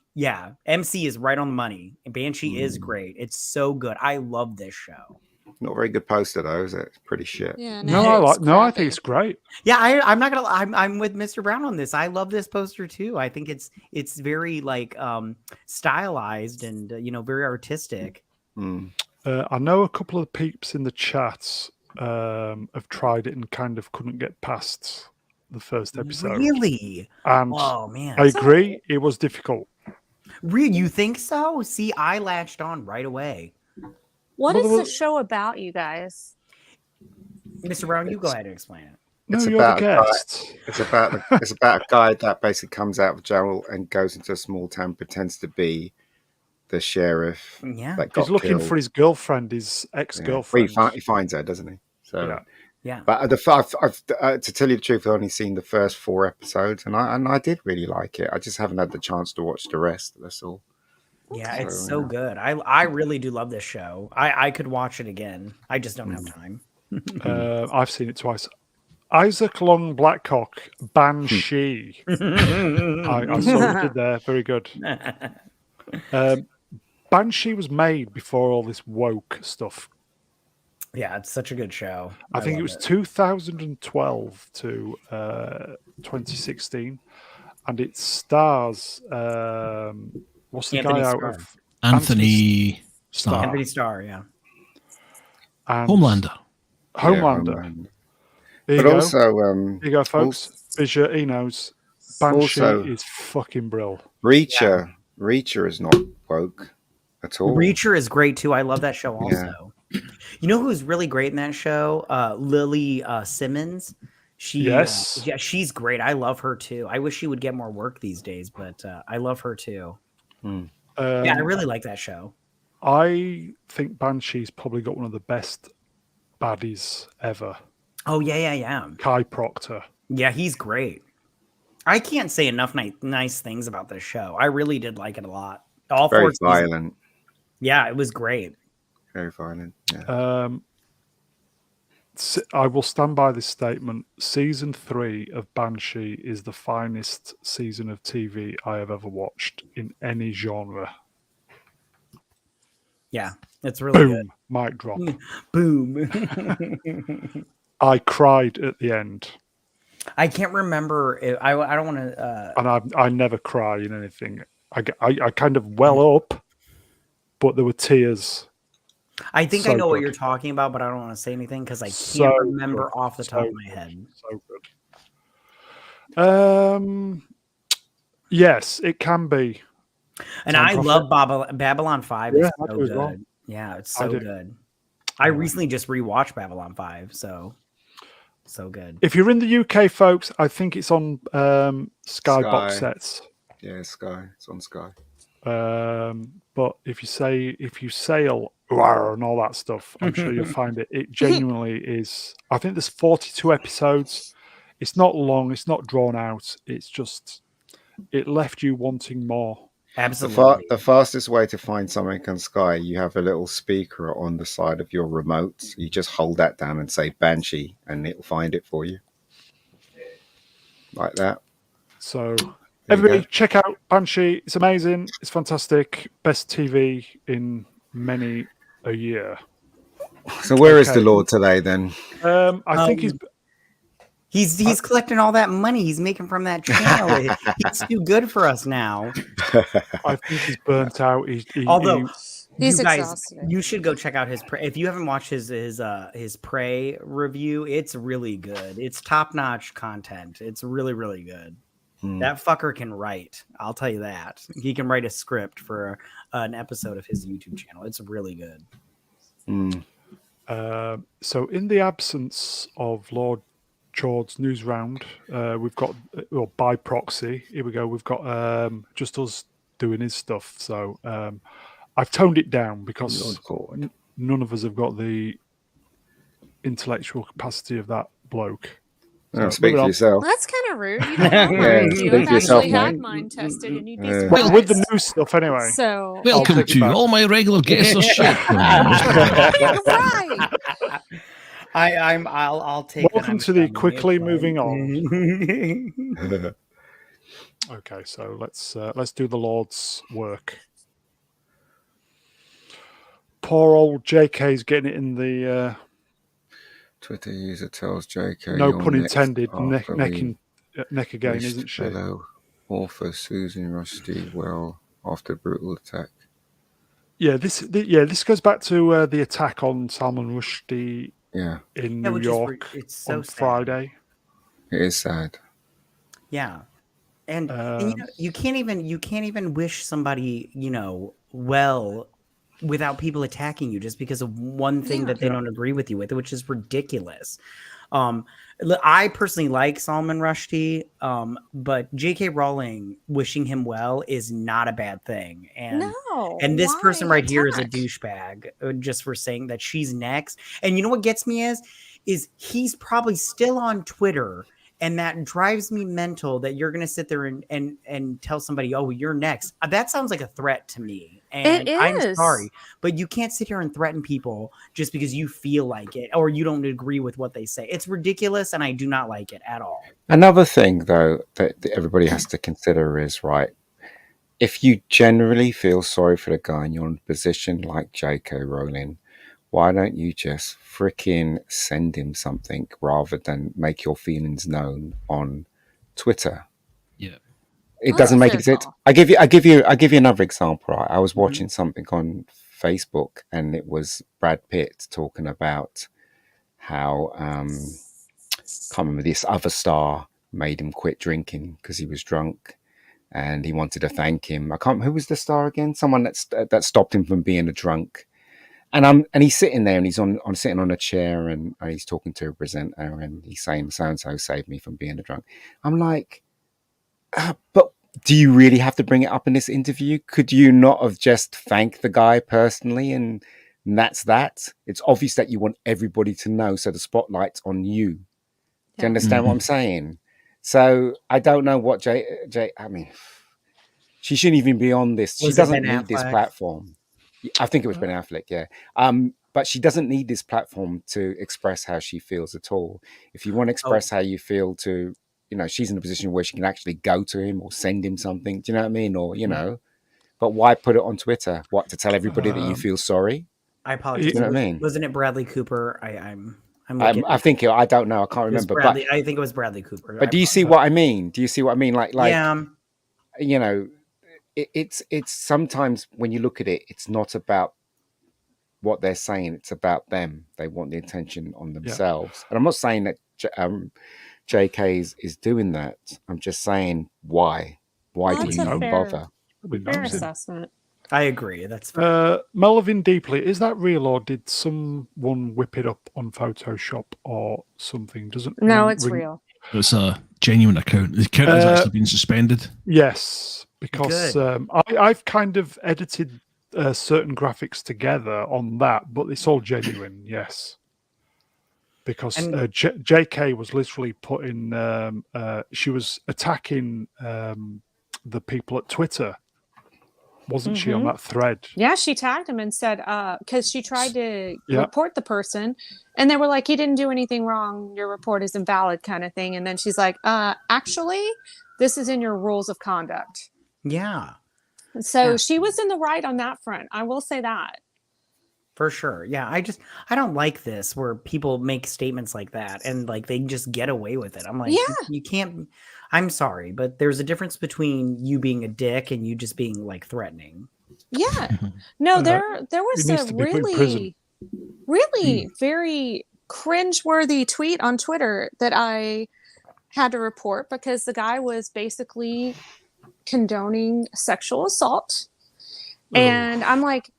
MC is right on the money. Banshee is great. It's so good. I love this show. Not a very good poster though, is it? It's pretty shit. Yeah, I think it's great. Yeah, I'm not gonna. I'm with Mr. Brown on this. I love this poster too. I think it's very like stylized and very artistic. I know a couple of peeps in the chat have tried it and kind of couldn't get past the first episode. Really? And oh man, I agree. It was difficult. Really, you think so? See, I latched on right away. What is the show about, you guys? Mr. Brown, you go ahead and explain it. No, you're the guest. It's about a guy that basically comes out of jail and goes into a small town, pretends to be the sheriff. Yeah, that got he's looking killed. for his girlfriend, his ex-girlfriend. Well, he finds her, doesn't he? So Yeah. But to tell you the truth, I've only seen the first 4 episodes, and I did really like it. I just haven't had the chance to watch the rest. That's all. Yeah, Okay. it's So, so good. I really do love this show. I could watch it again. I just don't have time. I've seen it twice. Isaac Long Blackcock, Banshee. I saw what you did there. Very good. Banshee was made before all this woke stuff. Yeah, it's such a good show. I think it love was 2012 to 2016, and it stars what's the Anthony guy Starr. out of Anthony Starr. Anthony Starr, yeah. and Homelander. Homelander. Homeland. There you But go. also, There you go, folks. Visual, he knows. Banshee also- is fucking brill. Reacher. Reacher is not woke at all. Reacher is great too. I love that show also. You know who's really great in that show? Lily Simmons. Yes. Yeah, she's great. I love her too. I wish she would get more work these days, but I love her too. Yeah, I really like that show. I think Banshee's probably got one of the best baddies ever. Oh yeah. Kai Proctor. Yeah, he's great. I can't say enough nice things about this show. I really did like it a lot. All Very 4 seasons. violent. Yeah, it was great. Very violent. Yeah. I will stand by this statement. Season 3 of Banshee is the finest season of TV I have ever watched in any genre. Yeah, it's really Boom. Mic drop. good. Boom. I cried at the end. I can't remember. I don't want to. And I never cry in anything. I kind of well up, but there were tears. I think So I know what good. you're talking about, but I don't want to say anything because I can't So remember good. off the top So of my head. So good. Yes, it can be. And Time I Prophet. love Babylon 5. Yeah, Is I so do as good. well. Yeah, it's I so do. good. I recently just rewatched Babylon 5, so good. If you're in the UK, folks, I think it's on Sky box Sky. sets. Yeah, Sky. It's on Sky. But if you sail "Rawr" and all that stuff, I'm sure you'll find it. It genuinely is. I think there's 42 episodes. It's not long. It's not drawn out. It's just it left you wanting more. Absolutely. The fastest way to find something on Sky, you have a little speaker on the side of your remote. You just hold that down and say Banshee, and it'll find it for you. Like that. So There you everybody, go. check out Banshee. It's amazing. It's fantastic. Best TV in many a year. So where is Okay. the Lord today then? I think He's collecting all that money he's making from that channel. He's too good for us now. I think he's burnt out. Although He's you guys, exhausted. you should go check out his Prey. If you haven't watched his Prey review, it's really good. It's top notch content. It's really really good. That fucker can write. I'll tell you that. He can write a script for an episode of his YouTube channel. It's really good. So in the absence of Lord Chord's news round, we've got by proxy. Here we go. We've got just us doing his stuff. So I've toned it down because Lord Chord. none of us have got the intellectual capacity of that bloke. Oh, speak moving for on. yourself. That's kind of rude. You don't know Yeah, mine. speak You for have yourself, actually had mate. mine tested, and you'd be Yeah. surprised. With the new stuff, anyway. So Welcome take it to back. all my regular guests are shit. right. I'll take that. Welcome I'm to the fine. quickly It's moving fine. on. Okay, so let's do the Lord's work. Poor old JK's getting it in the Twitter user tells JK. no "You're pun next intended after we neck again, wished isn't she? fellow author Susan Rushdie well after brutal attack." Yeah, this goes back to the attack on Salman Rushdie Yeah, in Yeah, New which is York it's so on sad. Friday. it is sad. Yeah. And you can't even wish somebody, well without people attacking you just because of one thing that they don't agree with you with, which is ridiculous. I personally like Salman Rushdie, but J.K. Rowling wishing him well is not a bad thing. And this person right here is a douchebag, just for saying that she's next. And you know what gets me is he's probably still on Twitter. And that drives me mental that you're going to sit there and tell somebody, oh, you're next. That sounds like a threat to me. And I'm sorry, but you can't sit here and threaten people just because you feel like it or you don't agree with what they say. It's ridiculous, and I do not like it at all. Another thing, though, that everybody has to consider is, right, if you generally feel sorry for the guy and you're in a position like J.K. Rowling, why don't you just freaking send him something rather than make your feelings known on Twitter? Yeah, it doesn't make it. I give you another example. Right? I was watching something on Facebook, and it was Brad Pitt talking about how can't remember, this other star made him quit drinking because he was drunk, and he wanted to thank him. Who was the star again? Someone that stopped him from being a drunk. And he's sitting there, and he's sitting on a chair, and he's talking to a presenter, and he's saying, so and so saved me from being a drunk. I'm like, but do you really have to bring it up in this interview? Could you not have just thanked the guy personally, and that's that? It's obvious that you want everybody to know, so the spotlight's on you. Do you understand what I'm saying? So I don't know what I mean, she shouldn't even be on this. She doesn't need this platform. I think it was Ben Affleck, yeah. But she doesn't need this platform to express how she feels at all. If you want to express how you feel to, she's in a position where she can actually go to him or send him something. Do you know what I mean? Or, but why put it on Twitter? What, to tell everybody that you feel sorry? I apologize. You know what I mean? Wasn't it Bradley Cooper? I think I don't know. I can't remember. I think it was Bradley Cooper. But do you see what I mean? Do you see what I mean? Like, yeah. It's sometimes when you look at it, it's not about what they're saying, it's about them. They want the attention on themselves. And I'm not saying that JK is doing that. I'm just saying why do you not bother? Fair assessment. I agree. That's fair. Melvin Deeply, is that real, or did someone whip it up on Photoshop or something? No, it's real. It's a genuine account. The account has actually been suspended. Yes, because I've kind of edited certain graphics together on that, but it's all genuine. Yes, because JK was literally putting. She was attacking the people at Twitter, wasn't she, on that thread? Yeah, she tagged him and said, because she tried to report the person, and they were like, "He didn't do anything wrong. Your report is invalid," kind of thing. And then she's like, "Actually, this is in your rules of conduct." Yeah. So she was in the right on that front. I will say that. For sure. Yeah. I don't like this where people make statements like that and like they just get away with it. I'm like, you can't. I'm sorry, but there's a difference between you being a dick and you just being like threatening. Yeah. No, there was a really very cringeworthy tweet on Twitter that I had to report because the guy was basically condoning sexual assault. And I'm like,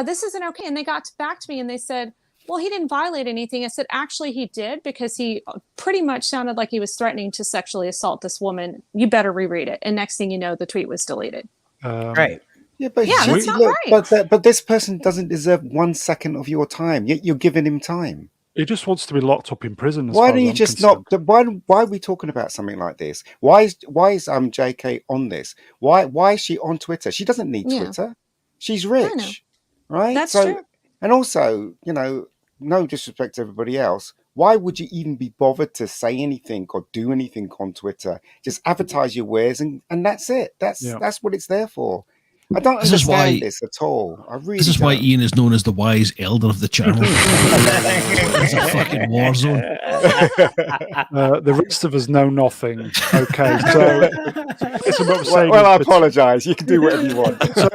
this isn't okay. And they got back to me and they said, well, he didn't violate anything. I said, actually, he did, because he pretty much sounded like he was threatening to sexually assault this woman. You better reread it. And next thing you know, the tweet was deleted. Right. Yeah, but that's not right. But this person doesn't deserve 1 second of your time. Yet you're giving him time. He just wants to be locked up in prison. Why don't you just not? Why are we talking about something like this? Why is JK on this? Why is she on Twitter? She doesn't need Twitter. She's rich, right? That's true. And also, no disrespect to everybody else, why would you even be bothered to say anything or do anything on Twitter? Just advertise your wares and that's it. That's what it's there for. I don't understand this at all. I really. This is why Ian is known as the wise elder of the channel. It's a fucking war zone. The rest of us know nothing. Okay, so I apologise. You can do whatever you want. So,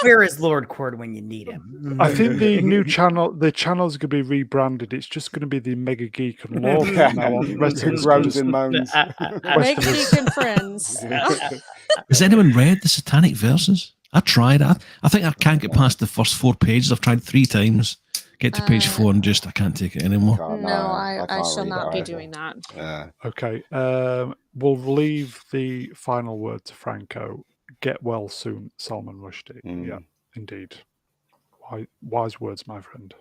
where is Lord Cord when you need him? I think the new channel, the channel's going to be rebranded. It's just going to be the Mega Geek and Lord from now on. Groans and moans. Mega Geek and Friends. Has anyone read the Satanic Verses? I tried. I think I can't get past the first 4 pages. I've tried 3 times. Get to page 4 and just, I can't take it anymore. I can't shall read not it be either. doing that. Okay. We'll leave the final word to Franco. Get well soon, Salman Rushdie. Yeah, indeed. Wise words, my friend.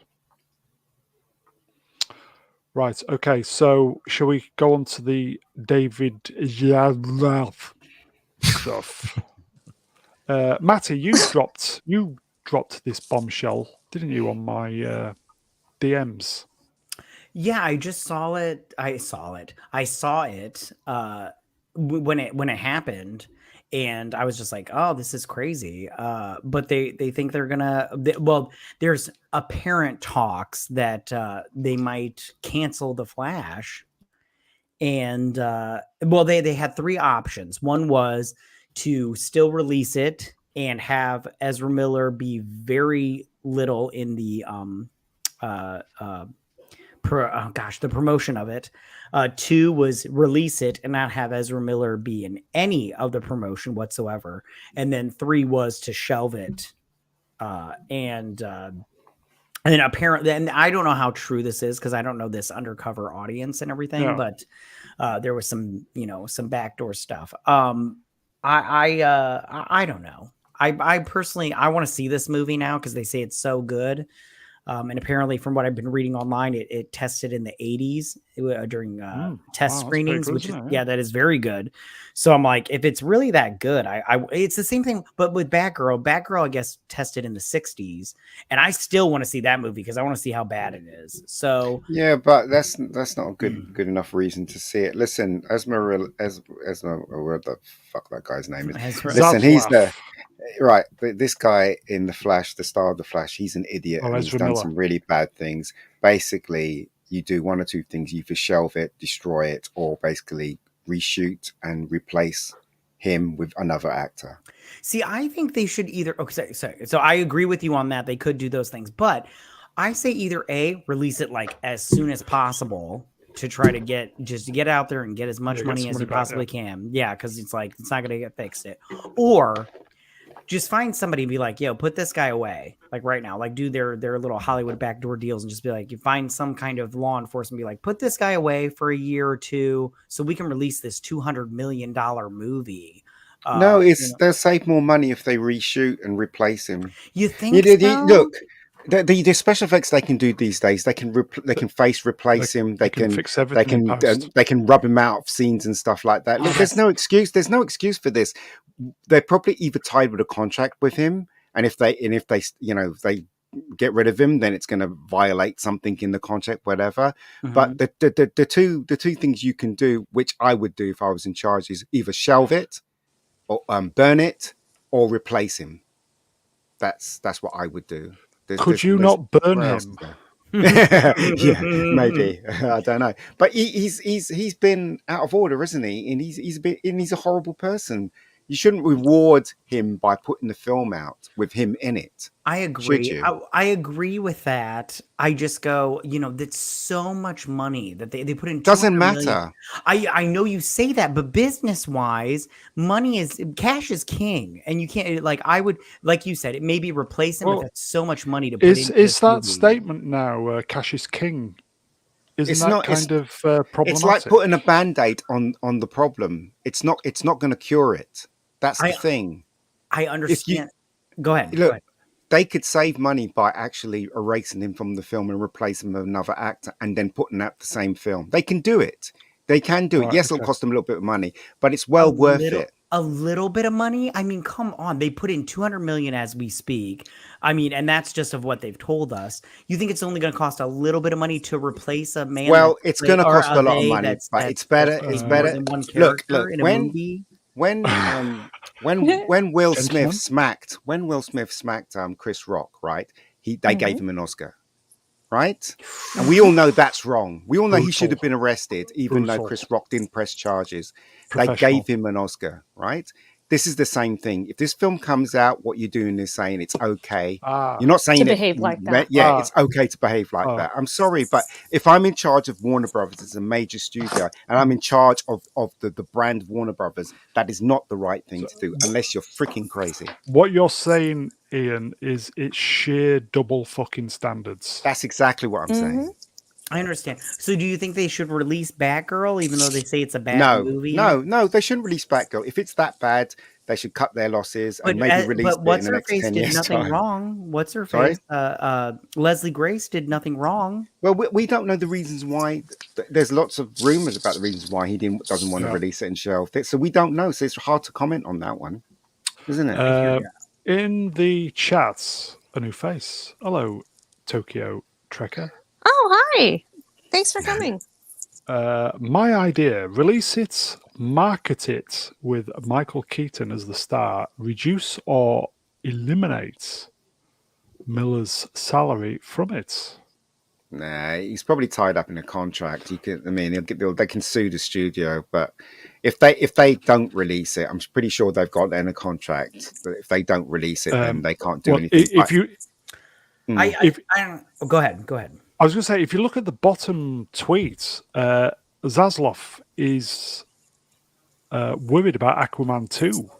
Right. Okay. So, shall we go on to the David Zaslav stuff? Matty, you dropped this bombshell, didn't you, on my DMs? Yeah, I just saw it. I saw it when it happened, and I was just like, "Oh, this is crazy." But they think they're gonna. Well, there's apparent talks that they might cancel the Flash, and well, they had three options. One was to still release it and have Ezra Miller be very little in the the promotion of it. 2 was release it and not have Ezra Miller be in any of the promotion whatsoever. And then 3 was to shelve it. And then apparently, and I don't know how true this is because I don't know this undercover audience and everything, but there was some backdoor stuff. I don't know. I personally, I want to see this movie now because they say it's so good. And apparently, from what I've been reading online, it tested in the 80s during test screenings, good, which is yeah, that is very good. So I'm like, if it's really that good, it's the same thing, but with Batgirl. Batgirl, I guess, tested in the 60s, and I still want to see that movie because I want to see how bad it is. So yeah, but that's not a good enough reason to see it. Listen, Esmeralda, what the fuck that guy's name is? Listen, he's the. Right, this guy in the Flash, the star of the Flash, he's an idiot and he's done some really bad things. Basically, you do one or two things: you either shelve it, destroy it, or basically reshoot and replace him with another actor. See, I think they should either. Okay, sorry. So I agree with you on that. They could do those things, but I say either A, release it like as soon as possible to try to get out there and get as much money as you possibly can. Yeah, because it's like it's not going to get fixed. Or just find somebody and be like, yo, put this guy away. Like right now, like do their little Hollywood backdoor deals and just be like, you find some kind of law enforcement, be like, put this guy away for a year or two so we can release this $200 million movie. No, they'll save more money if they reshoot and replace him. You think so? Look, the special effects they can do these days, they can face replace him. They can fix everything. They can rub him out of scenes and stuff like that. Look, there's no excuse. There's no excuse for this. They're probably either tied with a contract with him, and if they get rid of him, then it's going to violate something in the contract, whatever. Mm-hmm. But the two things you can do, which I would do if I was in charge, is either shelve it, or burn it, or replace him. That's what I would do. Could you not burn him? Yeah, maybe. I don't know. But he's been out of order, isn't he? And he's a horrible person. You shouldn't reward him by putting the film out with him in it. I agree. I agree with that. I just go, that's so much money that they put in. Doesn't matter. I know you say that, but business wise, cash is king, and you can't like you said, it maybe replace him. But that's so much money to put in. Is that movie. Statement now? Cash is king. Isn't that kind of problematic? It's like putting a Band-Aid on the problem. It's not going to cure it. That's the thing. I understand. Go ahead. Look, they could save money by actually erasing him from the film and replacing him with another actor and then putting out the same film. They can do it. They can do it. Yes, it'll cost them a little bit of money, but it's worth it. A little bit of money? I mean, come on. They put in $200 million as we speak. I mean, and that's just of what they've told us. You think it's only going to cost a little bit of money to replace a man? Well, it's going to cost a lot of money, but it's better. It's better. Than one character in a movie. When Will Smith smacked Chris Rock, right? They gave him an Oscar, right? And we all know that's wrong. We all know he should have been arrested, even though Chris Rock didn't press charges. They gave him an Oscar, right? this is the same thing. If this film comes out, what you're doing is saying it's okay. Ah, You're not saying To it, behave like that. Yeah, it's okay to behave like Oh. that. I'm sorry, but if I'm in charge of Warner Brothers as a major studio, and I'm in charge of the brand Warner Brothers, that is not the right thing to do, unless you're freaking crazy. what you're saying, Ian, is it's sheer double fucking standards. That's exactly what I'm saying. I understand. So, do you think they should release Batgirl, even though they say it's a bad movie? No, they shouldn't release Batgirl. If it's that bad, they should cut their losses and maybe release it in the next 10 years' did nothing time. wrong. What's her Sorry? face? Leslie Grace did nothing wrong. Well, we don't know the reasons why. There's lots of rumors about the reasons why he doesn't want to release it and shelve it. So we don't know. So it's hard to comment on that one, isn't it? In the chats, a new face. Hello, Tokyo Trekker. Oh, hi. Thanks for coming. My idea, release it, market it with Michael Keaton as the star, reduce or eliminate Miller's salary from it. Nah, he's probably tied up in a contract. They can sue the studio, but if they don't release it, I'm pretty sure they've got that in a contract. But if they don't release it, then they can't do anything. Go ahead. I was going to say, if you look at the bottom tweet, Zaslav is worried about Aquaman 2.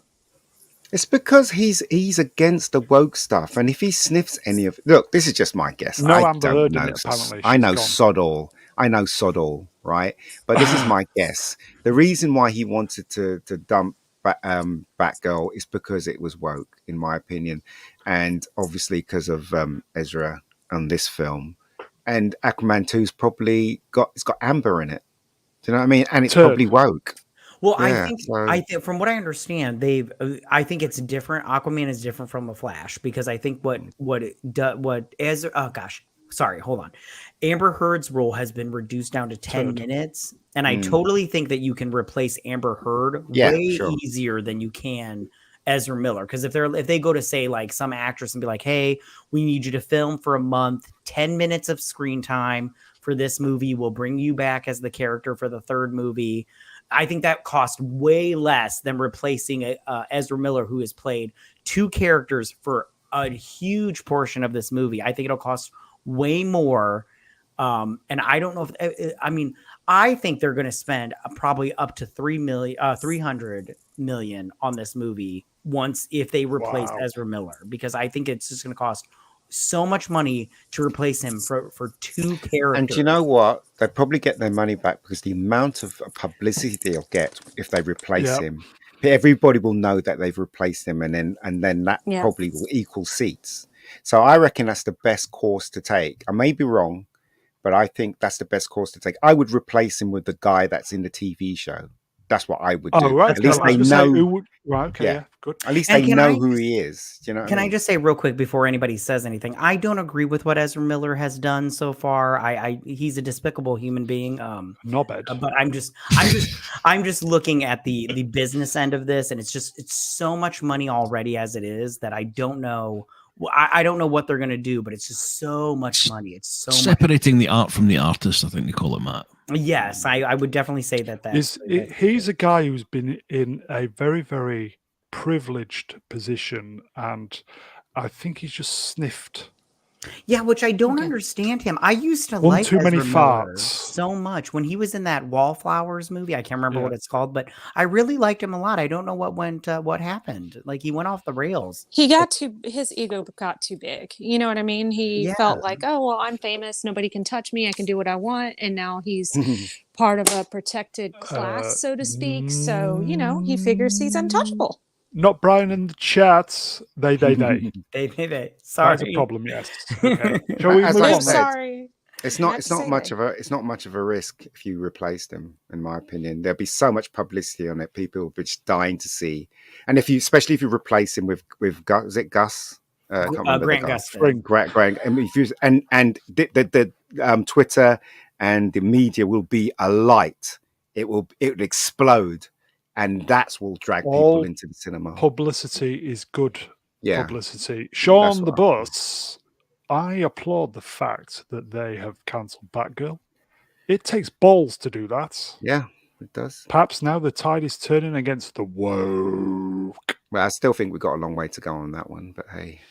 It's because he's against the woke stuff, and if he sniffs any of look, this is just my guess. No I Amber don't Heard know. in it, apparently. I know She's sod all. I know sod all, right? But this is my guess. The reason why he wanted to dump Batgirl is because it was woke, in my opinion, and obviously because of Ezra on this film. And Aquaman 2's probably got Amber in it. Do you know what I mean? And it's probably woke. Well, yeah, I think from what I understand, I think it's different. Aquaman is different from the Flash because I think Amber Heard's role has been reduced down to 10 minutes, and I totally think that you can replace Amber Heard easier than you can Ezra Miller. Because if they go to say like some actress and be like, hey, we need you to film for a month, 10 minutes of screen time for this movie, we'll bring you back as the character for the third movie. I think that cost way less than replacing Ezra Miller, who has played two characters for a huge portion of this movie. I think it'll cost way more. And I don't know I think they're going to spend probably up to $300 million on this movie if they replace Ezra Miller, because I think it's just going to cost so much money to replace him for two characters. And you know what? They'll probably get their money back because the amount of publicity they'll get if they replace him, everybody will know that they've replaced him, and then that probably will equal seats. So I reckon that's the best course to take. I may be wrong, but I think that's the best course to take. I would replace him with the guy that's in the TV show. That's what I would do. Right. At least they know. Right. Okay. Yeah. Good. At least they know who he is. You know. I just say real quick before anybody says anything? I don't agree with what Ezra Miller has done so far. He's a despicable human being. Not bad. But I'm just looking at the business end of this, and it's so much money already as it is that I don't know. I don't know what they're going to do, but it's just so much money. It's so separating the art from the artist. I think they call it, Matt. Yes, I would definitely say that. He's a guy who's been in a very, very privileged position, and I think he's just sniffed. Yeah, which I don't understand him. I used to like too many Ezra farts Miller so much when he was in that Wallflowers movie. I can't remember what it's called, but I really liked him a lot. I don't know what happened. Like he went off the rails. His ego got too big. You know what I mean? He felt like, oh well, I'm famous. Nobody can touch me. I can do what I want. And now he's part of a protected class, so to speak. So he figures he's untouchable. Not Brian in the chats. They. They. Sorry, that's a problem. Yes. Okay. Shall we move on? Sorry. It's not much of a risk if you replace them. In my opinion, there'll be so much publicity on it. People will be just dying to see. And especially if you replace him with Gus, is it Gus? Grant Gustin. Grant. And the Twitter and the media will be alight. It will explode. And that will drag people into the cinema. Publicity is good publicity. Sean the Bus, I applaud the fact that they have cancelled Batgirl. It takes balls to do that. Yeah, it does. Perhaps now the tide is turning against the woke. joke. Well, I still think we've got a long way to go on that one, but hey,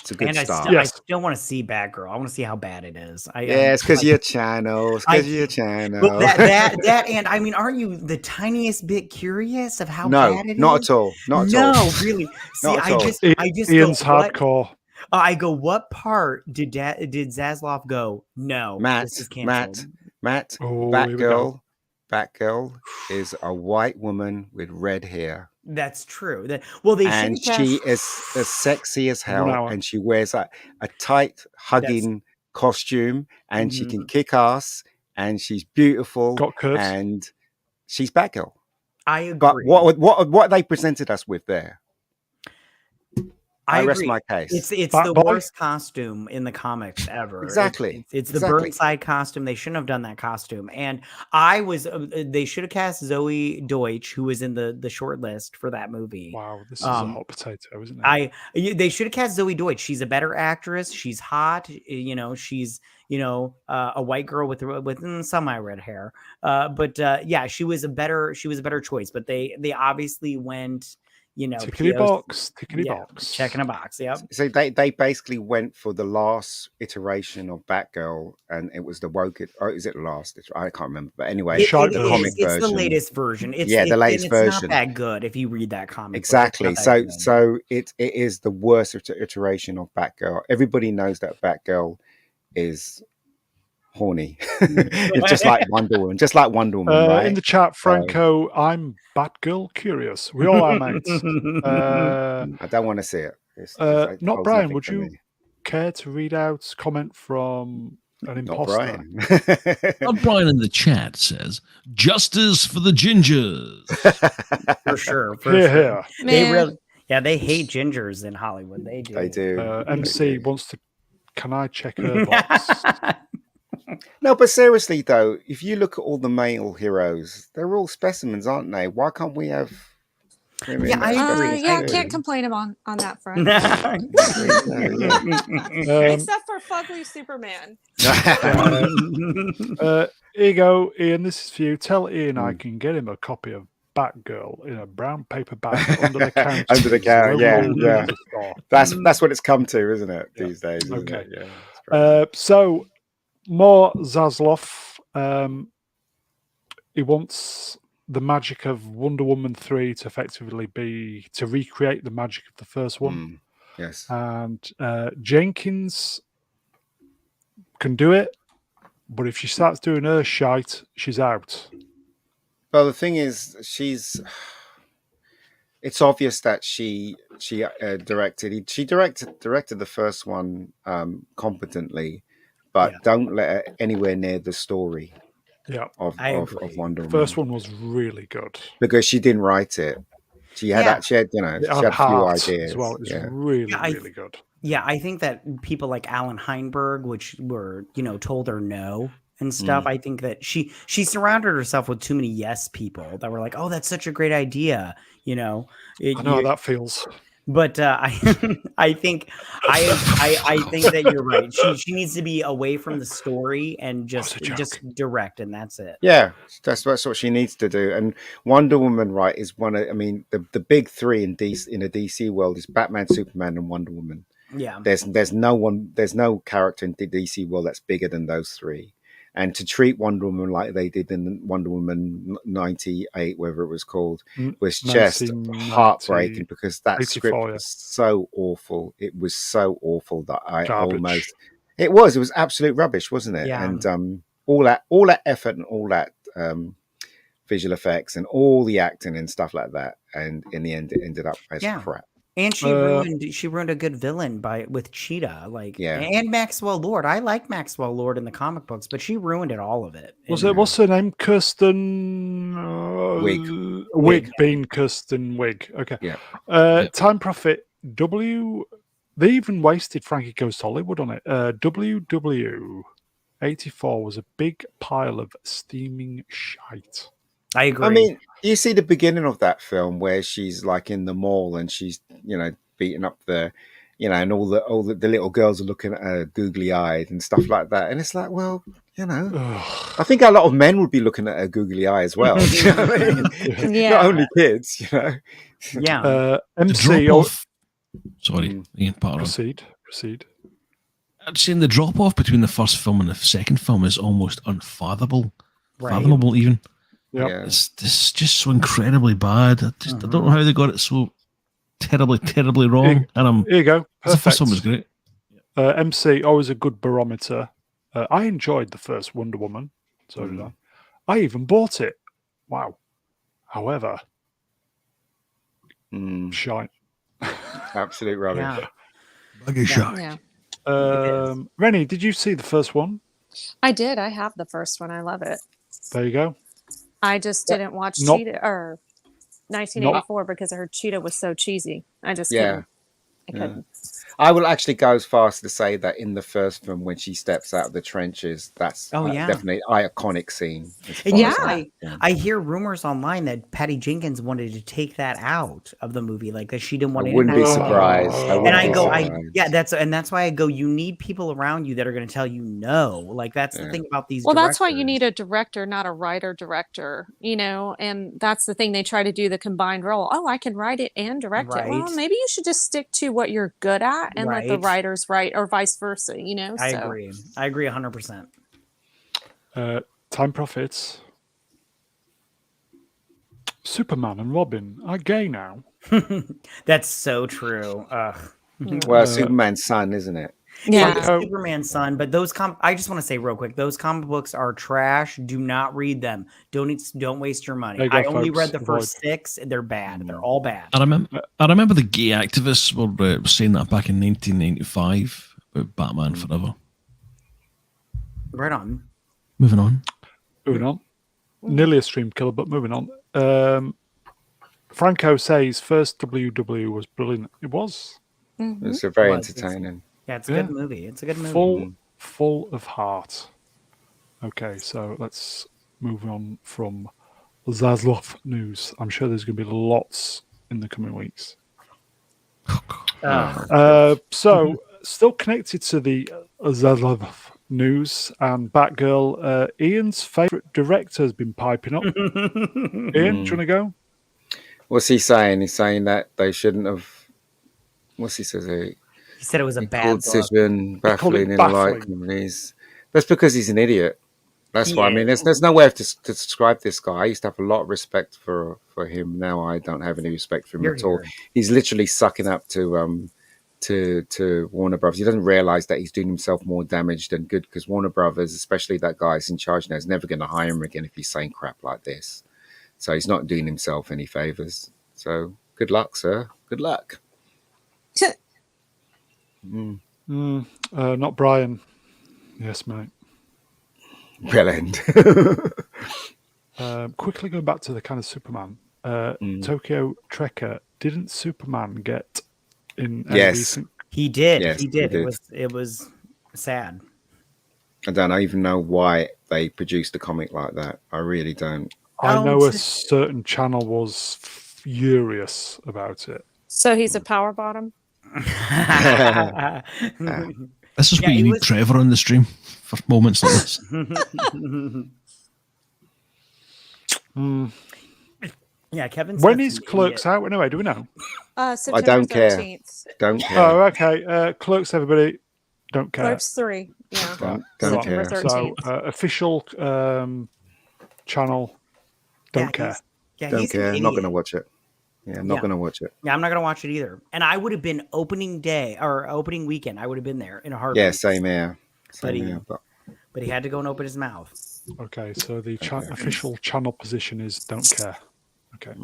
it's a good And start. I Yes. still want to see Batgirl. I want to see how bad it is. Yeah, it's because your channel. It's because your channel. Well, that, and I mean, aren't you the tiniest bit curious of how No, bad it is? not at all. Not at No, all. really. See, Not at all. I just Ian's go, what? hardcore. I go, what part did Zaslav go? No, this is canceled. Matt, Oh, here we go. Batgirl is a white woman with red hair. That's true. Well, they And should she is as sexy as 1 hell, hour. and she wears a tight hugging costume, and she can kick ass, and she's beautiful, Got curves. and she's Batgirl. I agree. But what they presented us with there, I rest agree. my case. It's Bat the Boy? worst costume in the comics ever. Exactly. It's the Burnside costume. They shouldn't have done that costume. And they should have cast Zoe Deutsch, who was in the short list for that movie. Wow, this is a hot potato, isn't it? They should have cast Zoe Deutsch. She's a better actress. She's hot. She's a white girl with semi red hair. Yeah, she was a better choice. But they obviously went. Tickety box. Checking a box. Yep. So they basically went for the last iteration of Batgirl, and it was the woke. Or is it the last? I can't remember. But anyway, the comic version. It's the latest version. It's the latest version. It's not that good if you read that comic. Exactly. So it is the worst iteration of Batgirl. Everybody knows that Batgirl is horny. It's just like Wonder Woman. Right? In the chat, Franco, I'm Batgirl curious. We all are, mate. I don't want to see it. Not Brian. Would you care to read out comment from an imposter? Not Brian in the chat says, "Justice for the gingers." For sure. Here. They hate gingers in Hollywood. They do. They do. MC wants to. Can I check her box? No, but seriously though, if you look at all the male heroes, they're all specimens, aren't they? Why can't we have women? Yeah, I agree. I can't complain on that front. Except for Fugly Superman. Here you go, Ian. This is for you. Tell Ian I can get him a copy of Batgirl in a brown paper bag under the counter. Under the counter, yeah. That's what it's come to, isn't it? These days. Okay. Yeah. So more Zaslav. He wants the magic of Wonder Woman 3 to effectively be to recreate the magic of the first one. Yes. And Jenkins can do it, but if she starts doing her shite, she's out. Well, the thing is, it's obvious that she directed the first one competently, but don't let her anywhere near the story. Yeah, of Wonder Woman. First one was really good because she didn't write it. She had a few ideas as well. It was really good. Yeah, I think that people like Alan Heinberg, which were told her no and stuff. I think that she surrounded herself with too many yes people that were like, "Oh, that's such a great idea." I know how that feels. But I think that you're right. She needs to be away from the story and just direct, and that's it. Yeah, that's what she needs to do. And Wonder Woman, right, is one of the big three in a DC world is Batman, Superman, and Wonder Woman. Yeah, there's no character in the DC world that's bigger than those three. And to treat Wonder Woman like they did in Wonder Woman 98, whatever it was called, was just heartbreaking because that script was so awful. It was so awful that it was absolute rubbish, wasn't it? Yeah. And all that effort and all that visual effects and all the acting and stuff like that, and in the end, it ended up as crap. And she ruined a good villain with Cheetah, and Maxwell Lord. I like Maxwell Lord in the comic books, but she ruined all of it. What's her name? Kirsten Wig. Being Kirsten Wig. Okay. Yeah. Time Prophet W. They even wasted Frankie Goes to Hollywood on it. WW 84 was a big pile of steaming shite. I agree. I mean, you see the beginning of that film where she's like in the mall and she's, beating up the you know, and all the little girls are looking at her googly eyed and stuff like that. And it's like, well, you know, I think a lot of men would be looking at her googly eye as well. You know what I mean? Yeah. Not only kids, you know. Yeah. The MC, drop off. Sorry, Ian, part on. proceed. I'd say the drop off between the first film and the second film is almost unfathomable. Right. Fathomable, even. Yep. Yeah. It's just so incredibly bad. I don't know how they got it so terribly wrong. And Here you go. the first Perfect. one was great. MC, always a good barometer. I enjoyed the first Wonder Woman. So did I. I even bought it. Wow. However, shite. Absolute rubbish. Yeah. Buggy shot. Yeah. Rennie, did you see the first one? I did. I have the first one. I love it. There you go. I just didn't watch Nope. Cheetah or 1984 because I heard Cheetah was so cheesy. I just couldn't. I couldn't. I will actually go as far as to say that in the first film, when she steps out of the trenches, that's definitely an iconic scene. And Yeah. I hear rumors online that Patty Jenkins wanted to take that out of the movie, like that she didn't want I it wouldn't in be that. surprised. And I go, that's why I go. You need people around you that are going to tell you no. Like that's the thing about these. Well, that's why you directors. need a director, not a writer-director, you know, and that's the thing. They try to do the combined role. Oh, I can write it and direct it. Well, Right. maybe you should just stick to what you're good at and let the Right. writers write, or vice versa, you know? I So, agree. I agree 100%. Time Profits. Superman and Robin are gay now. That's so true. Ugh. Well, Superman's son, isn't it? yeah. It's Superman's son, but those I just want to say real quick, those comic books are trash. Do not read them. Don't waste your money. There you go, I only folks. read the first 6. They're bad. They're all bad. I remember the gay activists were saying that back in 1995 about Batman Forever. Right on. Moving on. Nearly a stream killer, but moving on. Franco says first WW was brilliant. It was It's a very entertaining. Yeah, it's a good movie. It's a good movie. full of heart. Okay, so let's move on from Zaslav news. I'm sure there's going to be lots in the coming weeks. So, still connected to the Zaslav news and Batgirl, Ian's favourite director has been piping up. Ian, do you want to go? What's he saying? He's saying that they shouldn't have. What's he says? He said it was a bad book. Decision, baffling in baffling. like companies. That's because he's an idiot. That's He why. I mean, is. there's no way to describe this guy. I used to have a lot of respect for him. Now I don't have any respect for him You're at all. here. He's literally sucking up to Warner Brothers. He doesn't realize that he's doing himself more damage than good, because Warner Brothers, especially that guy who's in charge now, is never going to hire him again if he's saying crap like this. So he's not doing himself any favors. So good luck, sir. Good luck. Not Brian. Yes, mate. Well end. Quickly going back to the kind of Superman. Tokyo Trekker, didn't Superman get in a Yes. recent... He did. Yes, he did. he did. It was sad. I don't even know why they produced a comic like that. I really don't. I know a certain channel was furious about it. So he's a power bottom. This is where you need Trevor on the stream for moments like this. Yeah, Kevin. When is Clerks out? Anyway, do we know? September don't care. 13th. Don't care. Oh, okay. Clerks, everybody. Don't care. Clerks 3. Yeah. Don't September care. 13th. So, official channel. Don't care. Don't care. I'm not going to watch it. Yeah, I'm not going to watch it. Yeah, I'm not going to watch it either. And I would have been opening day or opening weekend. I would have been there in a heartbeat. Yeah, same here. But he had to go and open his mouth. Okay, so the official channel position is don't care. Okay.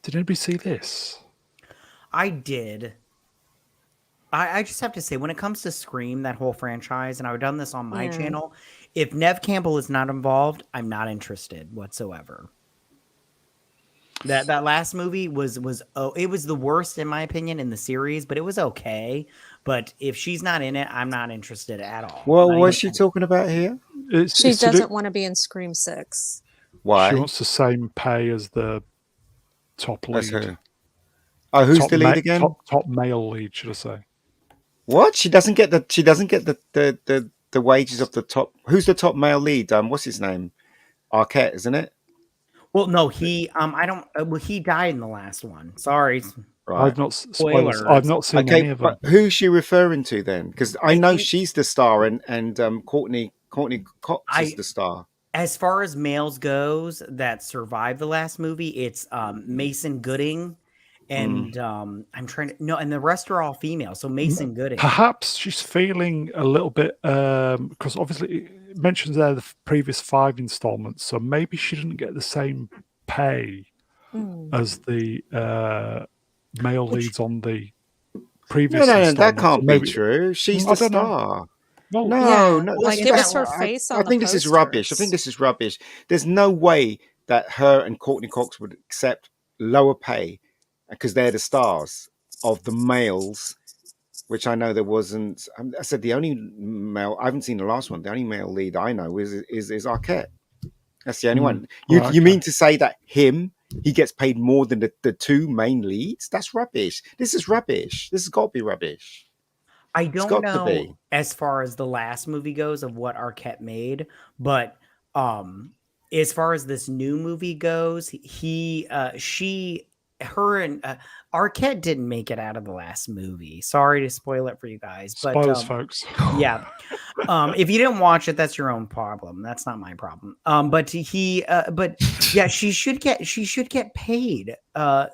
Did anybody see this? I did. I just have to say, when it comes to Scream, that whole franchise, and I've done this on my channel, if Nev Campbell is not involved, I'm not interested whatsoever. That last movie was it was the worst in my opinion in the series, but it was okay. But if she's not in it, I'm not interested at all. Well, what's she talking about here? She doesn't want to be in Scream 6. Why? She wants the same pay as the top That's lead. her. Oh, who's top the lead again? Top male lead, should I say? What? She doesn't get the wages of the top. Who's the top male lead? What's his name? Arquette, isn't it? Well, no, he I don't. Well, he died in the last one. Sorry. Right. I've not spoilers. I've not seen any of them. But who's she referring to then? Because I know think- she's the star, and Courtney Cox is the star. As far as males goes that survived the last movie, it's Mason Gooding, and I'm trying to and the rest are all female. So Mason Gooding. Perhaps she's feeling a little bit because obviously it mentions there the previous 5 installments, so maybe she didn't get the same pay as the male leads on the previous. No, that installments. can't Maybe, be true. She's I the don't know. star. Well, No, like give us her face on I the think this is rubbish. I posters. think this is rubbish. There's no way that her and Courtney Cox would accept lower pay because they're the stars of the males, which I know there wasn't. I said the only male. I haven't seen the last one. The only male lead I know is Arquette. That's the only one. You mean to say that he gets paid more than the 2 main leads? That's rubbish. This is rubbish. This has got to be rubbish. I don't know as far as the last movie goes of what Arquette made, but as far as this new movie goes, her and Arquette didn't make it out of the last movie. Sorry to spoil it for you guys, but spoilers, folks. Yeah. If you didn't watch it, that's your own problem. That's not my problem. But yeah, she should get paid. I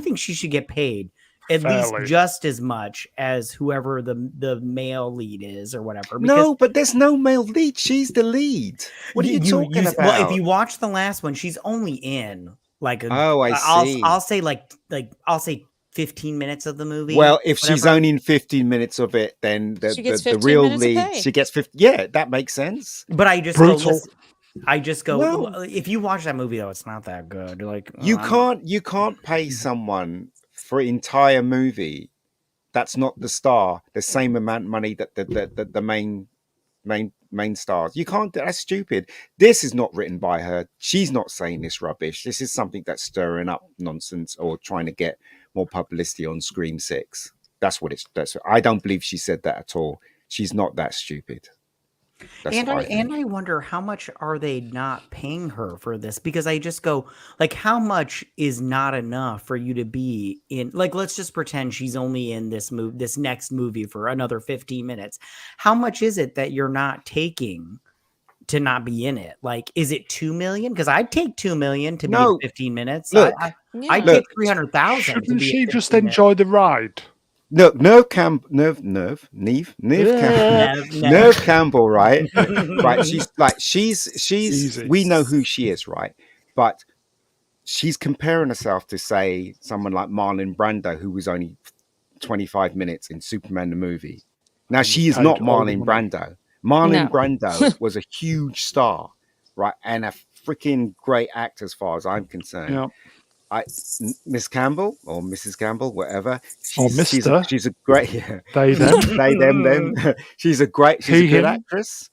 think she should get paid at least just as much as whoever the male lead is or whatever. No, but there's no male lead. She's the lead. What are you talking about? Well, if you watch the last one, she's only in like I'll say 15 minutes of the movie. Well, if she's only in 15 minutes of it, then the real lead, she gets 50. Yeah, that makes sense. But I just go, No. if you watch that movie though, it's not that good. Like you can't pay someone for an entire movie that's not the star the same amount of money that the main stars. You can't. That's stupid. This is not written by her. She's not saying this rubbish. This is something that's stirring up nonsense or trying to get more publicity on Scream 6. That's what it's. I don't believe she said that at all. She's not that stupid. And I wonder how much are they not paying her for this? Because I just go like, how much is not enough for you to be in? Like, let's just pretend she's only in this next movie for another 15 minutes. How much is it that you're not taking to not be in it? Like, is it $2 million? Because I'd take $2 million to be in 15 minutes. Look, I'd take 300,000. Shouldn't she just enjoy the ride? Look, Neve Campbell, right? Right. She's we know who she is, right? But she's comparing herself to, say, someone like Marlon Brando, who was only 25 minutes in Superman the movie. Now, she is not Marlon Brando. Marlon Brando was a huge star, right? And a freaking great actor as far as I'm concerned. Yeah. Miss Campbell or Mrs. Campbell, whatever. She's a great they them. She's a good actress,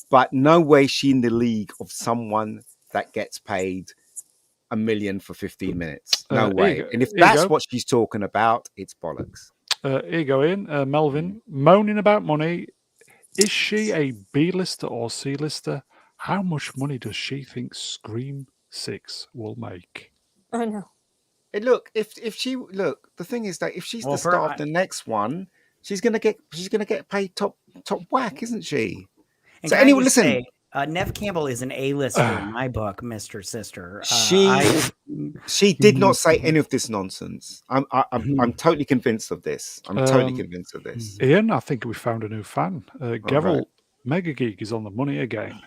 but no way she in the league of someone that gets paid $1 million for 15 minutes. No way. And if that's what she's talking about, it's bollocks. Here you go, Ian. Melvin moaning about money. Is she a B-lister or C-lister? How much money does she think Scream 6 will make? I know. If she the thing is that if she's the star of the next one, she's gonna get paid top whack, isn't she? And so anyway, listen. Neve Campbell is an A-lister in my book, Mr. Sister. She did not say any of this nonsense. I'm totally convinced of this. Ian, I think we found a new fan. Geralt Mega Geek is on the money again.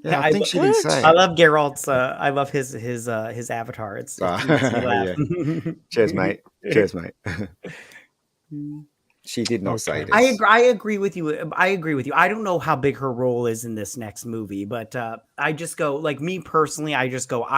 Yeah, I think she did say. I love Geralt's. I love his avatar. It's yeah. Cheers, mate. She did not say this. I agree with you. I don't know how big her role is in this next movie, but I just go, like, me personally, I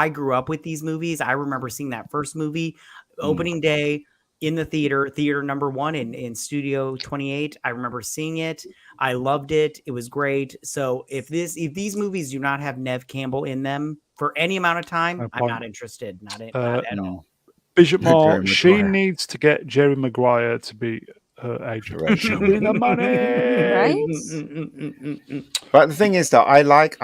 grew up with these movies. I remember seeing that first movie opening day in the theater number 1 in Studio 28. I remember seeing it. I loved it. It was great. So if these movies do not have Neve Campbell in them for any amount of time, I'm not interested. Not at all. Bishop Moore, Jerry she Maguire. needs to get Jerry Maguire to be her agent. Right. Show me the money. Right? But the thing is that I like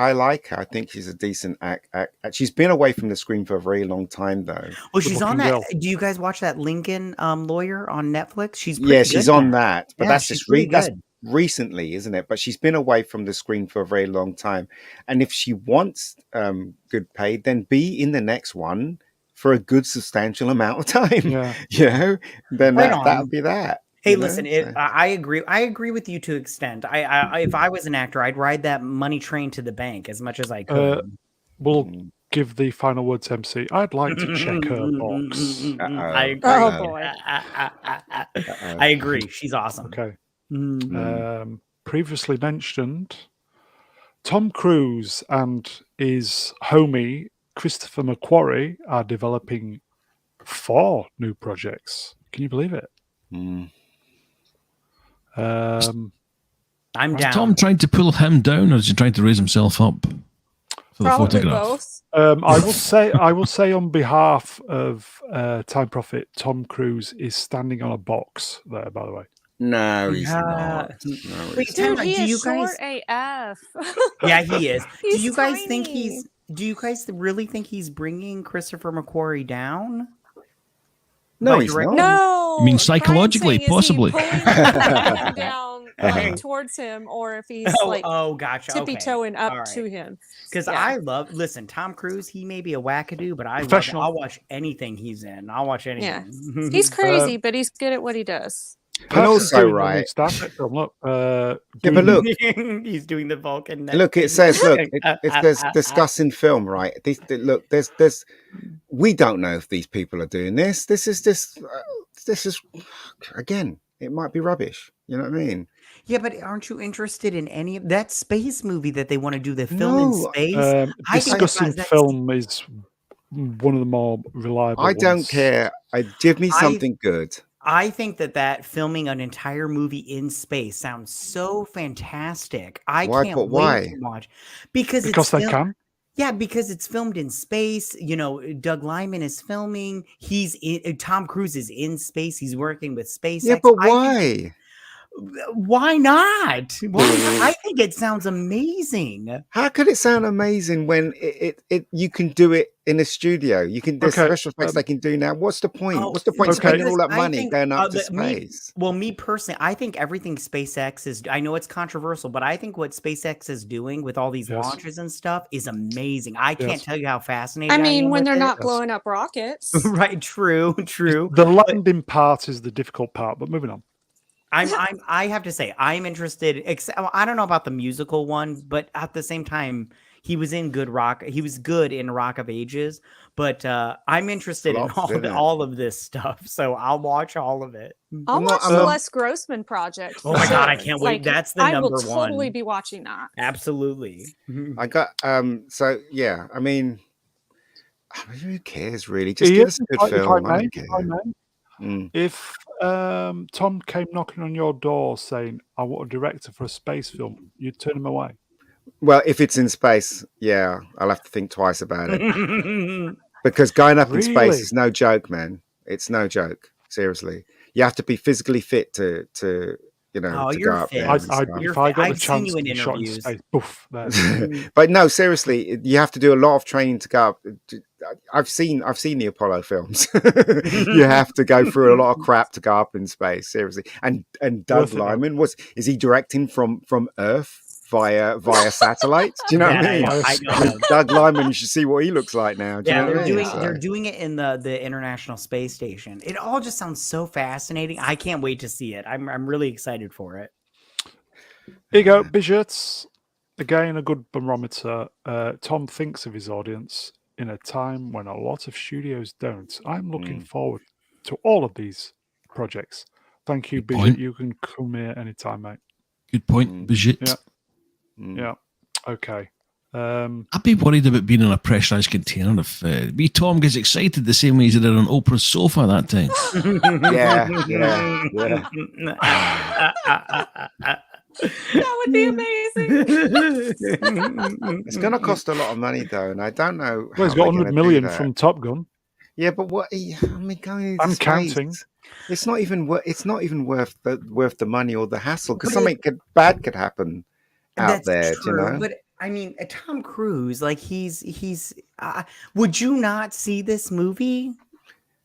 her. I think she's a decent act. She's been away from the screen for a very long time, though. Well, she's on Good-looking that. girl. Do you guys watch that Lincoln Lawyer on Netflix? She's pretty Yeah, she's good on now. that. But Yeah, that's she's just pretty that's good. recently, isn't it? But she's been away from the screen for a very long time. And if she wants good pay, then be in the next one for a good substantial amount of time. Yeah. You know, then Right that on. would be that. Hey, you know? listen, So- I agree. I agree with you to an extent. I if I was an actor, I'd ride that money train to the bank as much as I could. We'll give the final word to MC. I'd like to check her box. I agree. Oh, boy. I agree. She's awesome. Okay. Mm. Previously mentioned, Tom Cruise and his homie Christopher McQuarrie are developing 4 new projects. Can you believe it? Mm. I'm Is down. Tom trying to pull him down, or is he trying to raise himself up for the Probably photograph? both. I will say on behalf of Time Profit, Tom Cruise is standing on a box there, by the way. No, he's Yeah. not. No, Wait, he's time Dude, out. he Do you is short guys? AF. Yeah, he is. Do He's you guys think tiny. he's? Do you guys really think he's bringing Christopher McQuarrie down? No, By he's directing- not. No. You mean Brian's psychologically, saying, is he possibly? pulling him down like, towards him, or if he's like gotcha. tippy toeing up All right. to him. Because Yeah. listen, Tom Cruise, he may be a wackadoo, but I love it. Professional. I'll watch anything he's in. I'll watch anything. He's crazy, but he's good at what he does. And also, doing the new right. Star Trek film. Look, Yeah, but look, he's doing the Vulcan. look. It says, look, it says discussing film, right? Look, there's. We don't know if these people are doing this. This is again. It might be rubbish. You know what I mean? Yeah, but aren't you interested in any of that space movie that they want to do? The film in No, space. I think discussing that's- film is one of the more reliable. I don't ones. care. Give me something good. I think that filming an entire movie in space sounds so fantastic. I Why? can't But wait why? to watch because Because they it's can. Yeah, because it's filmed in space. You know, Doug Liman is filming. Tom Cruise is in space. He's working with SpaceX. Yeah, but I think- why? why not? I think it sounds amazing. How could it sound amazing when you can do it in a studio? You can there's Okay, special effects they can do now. What's the point? Oh, What's the point okay. spending all that I money think, going up to me space? personally, I think everything SpaceX is. I know it's controversial, but I think what SpaceX is doing with all these Yes. launches and stuff is amazing. I can't Yes. tell you how fascinating. I mean, am when with they're it. not blowing up rockets. right. True. The landing part is the difficult part, but moving on. I have to say, I'm interested. I don't know about the musical one, but at the same time, he was in good rock. He was good in Rock of Ages, but I'm interested in Flops, isn't it? all of this stuff. So I'll watch all of it. I'll I'm not- watch I'm the not- Les Grossman project. Oh for my God, I sure. can't wait. That's the I will number totally one. be watching that. Absolutely. I got so yeah. I mean, who cares really? Just Ian, give us a good if film. I I may, don't care. if I may, Mm. if Tom came knocking on your door saying, "I want a director for a space film," you'd turn him away. Well, if it's in space, yeah, I'll have to think twice about it because going up in space Really? is no joke, man. It's no joke. Seriously, you have to be physically fit to Oh, to you're go up fit. there. I'd, and I'd, stuff. You're if I fit. got the I've seen chance you to in be shot in interviews. space, poof, there. But no, seriously, you have to do a lot of training to go up. I've seen the Apollo films. You have to go through a lot of crap to go up in space. Seriously, and Doug Worth it, though. Liman is he directing from Earth via satellite? Do you know what I mean? I know. Doug Liman, you should see what he looks like now. Do you Yeah, know what I they're mean? doing they're doing it in the International Space Station. It all just sounds so fascinating. I can't wait to see it. I'm really excited for it. Here you go, Bijets. Again, a good barometer. Tom thinks of his audience in a time when a lot of studios don't. I'm looking forward to all of these projects. Thank you, Good Bijet. point. You can come here anytime, mate. Good point, Brigitte. Yeah. Mm. Yeah. Okay. I'd be worried about being in a pressurized container if wee Tom gets excited the same way he did on Oprah's sofa that time. Yeah. That would be amazing. It's going to cost a lot of money though, and I don't know. Well, he's how got they're 100 gonna do million that. from Top Gun. Yeah, but what? I mean, going into I'm space, counting. it's not even worth the money or the hassle because But something bad could happen out that's there. Do you true. know? But I mean, Tom Cruise, like he's. Would you not see this movie?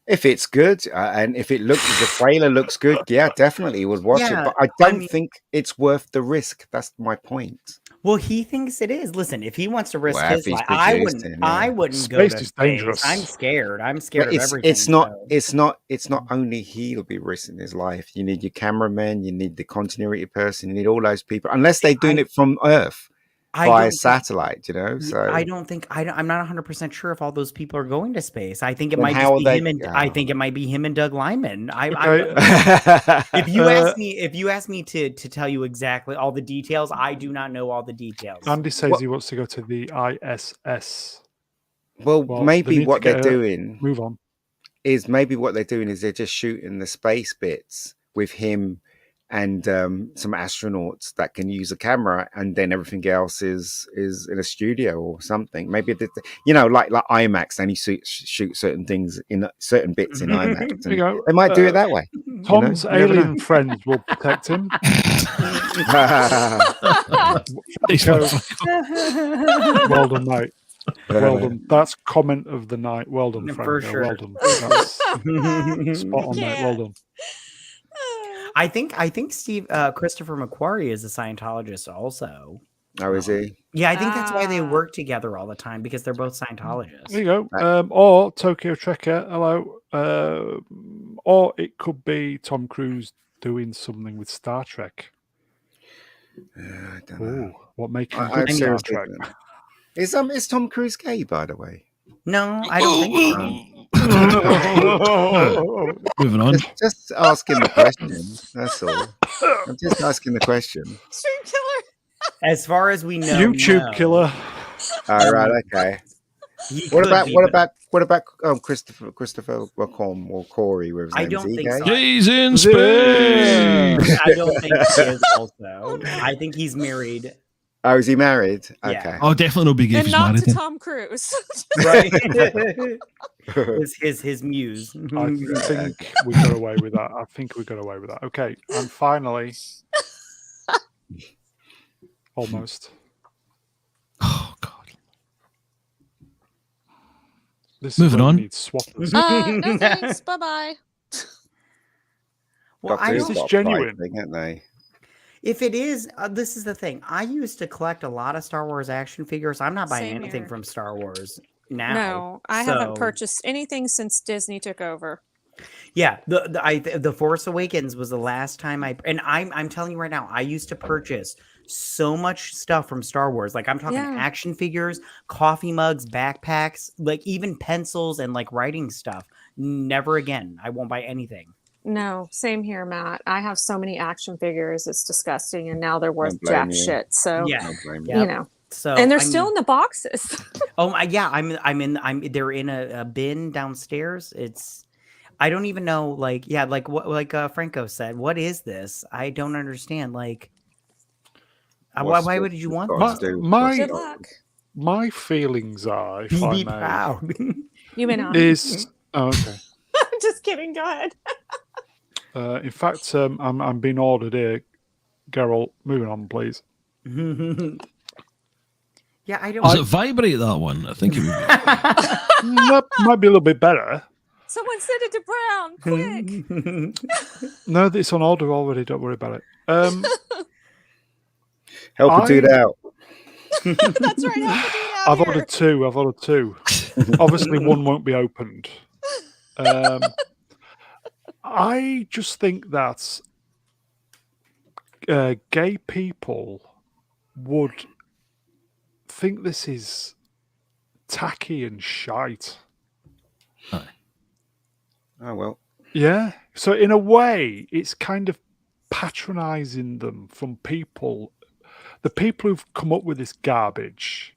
If it's good and if the trailer looks good, yeah, definitely would watch it. Yeah, But I I don't mean, think it's worth the risk. That's my point. well, he thinks it is. Listen, if he wants to risk Well, if his he's life, I produced wouldn't. it, I yeah. wouldn't go Space to is space. dangerous. I'm scared. I'm But scared of it's everything. not So. it's not only he'll be risking his life. You need your cameraman, you need the continuity person, you need all those people. Unless they're doing it from Earth I via don't think. satellite, you know. I So don't think I'm not 100% sure if all those people are going to space. I think it then might how just are be they? him and I think it might be him and Doug Lyman. Okay. If you ask me to tell you exactly all the details, I do not know all the details. Andy says What- he wants to go to the ISS. well, Well, they maybe need to what they're get doing move on. is they're just shooting the space bits with him and some astronauts that can use a camera, and then everything else is in a studio or something. Maybe like IMAX, they only shoot certain things in certain bits in IMAX, There you and go. they might do it that way. Tom's You never know. alien friends will protect him. Nice Go. one. Well done, mate. Well done. That's comment of the night. Well done, For Franco. sure. Well done. That's spot on, mate. Well done. I think Steve Christopher McQuarrie is a Scientologist also. Oh, is he? Yeah, I think that's why they Ah. work together all the time because they're both Scientologists. There you go. Right. Or Tokyo Trekker. Hello. Or it could be Tom Cruise doing something with Star Trek. I don't know. Ooh, what makes him I good Star seriously Trek? don't know. Is Tom Cruise gay, by the way? No, I don't think so. Moving on. Just asking the question. That's all. I'm just asking the question. Stream killer. As far as we know, YouTube no. killer. All right, okay. He What could about be, what but about Christopher McCorm or Corey? Whatever his I name don't is. think He so. gay? He's in Yeah. space. I don't think he is also. I think he's married. Oh, is he married? Yeah. Okay. Oh, definitely no big if And he's not married. to then. Tom Cruise. Right. his muse. I think we got away with that. Okay, and finally, almost. Oh God. This Moving road on. needs swappers. No thanks. Bye bye. Well, Doctor I Who's don't, Is this got a genuine? pride thing, haven't they? if it is, this is the thing. I used to collect a lot of Star Wars action figures. I'm not buying Same anything here. from Star Wars now. No, I haven't So, purchased anything since Disney took over. Yeah, the Force Awakens was the last time I'm telling you right now, I used to purchase so much stuff from Star Wars. Like I'm talking Yeah. action figures, coffee mugs, backpacks, like even pencils and like writing stuff. Never again. I won't buy anything. No, same here, Matt. I have so many action figures. It's disgusting. And now they're worth Don't blame jack you. shit. So, Yeah. No blame Yeah. you know, So and they're I still mean- in the boxes. Oh my, yeah, they're in a bin downstairs. I don't even know, like, yeah, like what, like Franco said, what is this? I don't understand. Like, why would you want got that? to do My- Good luck. My feelings are, if I Be may, proud. You may not. is okay. Just kidding. Go ahead. In fact, I'm being ordered here. Geralt, moving on, please. Yeah, I don't. Does it vibrate that one? I think it would. That might be a little bit better. Someone send it to Brown, quick. No, it's on order already. Don't worry about it. Help her do that out. That's right. Help me do it out I've here. ordered two. Obviously, one won't be opened. I just think that gay people would think this is tacky and shite. Oh well. Yeah. So in a way, it's kind of patronizing them from people. The people who've come up with this garbage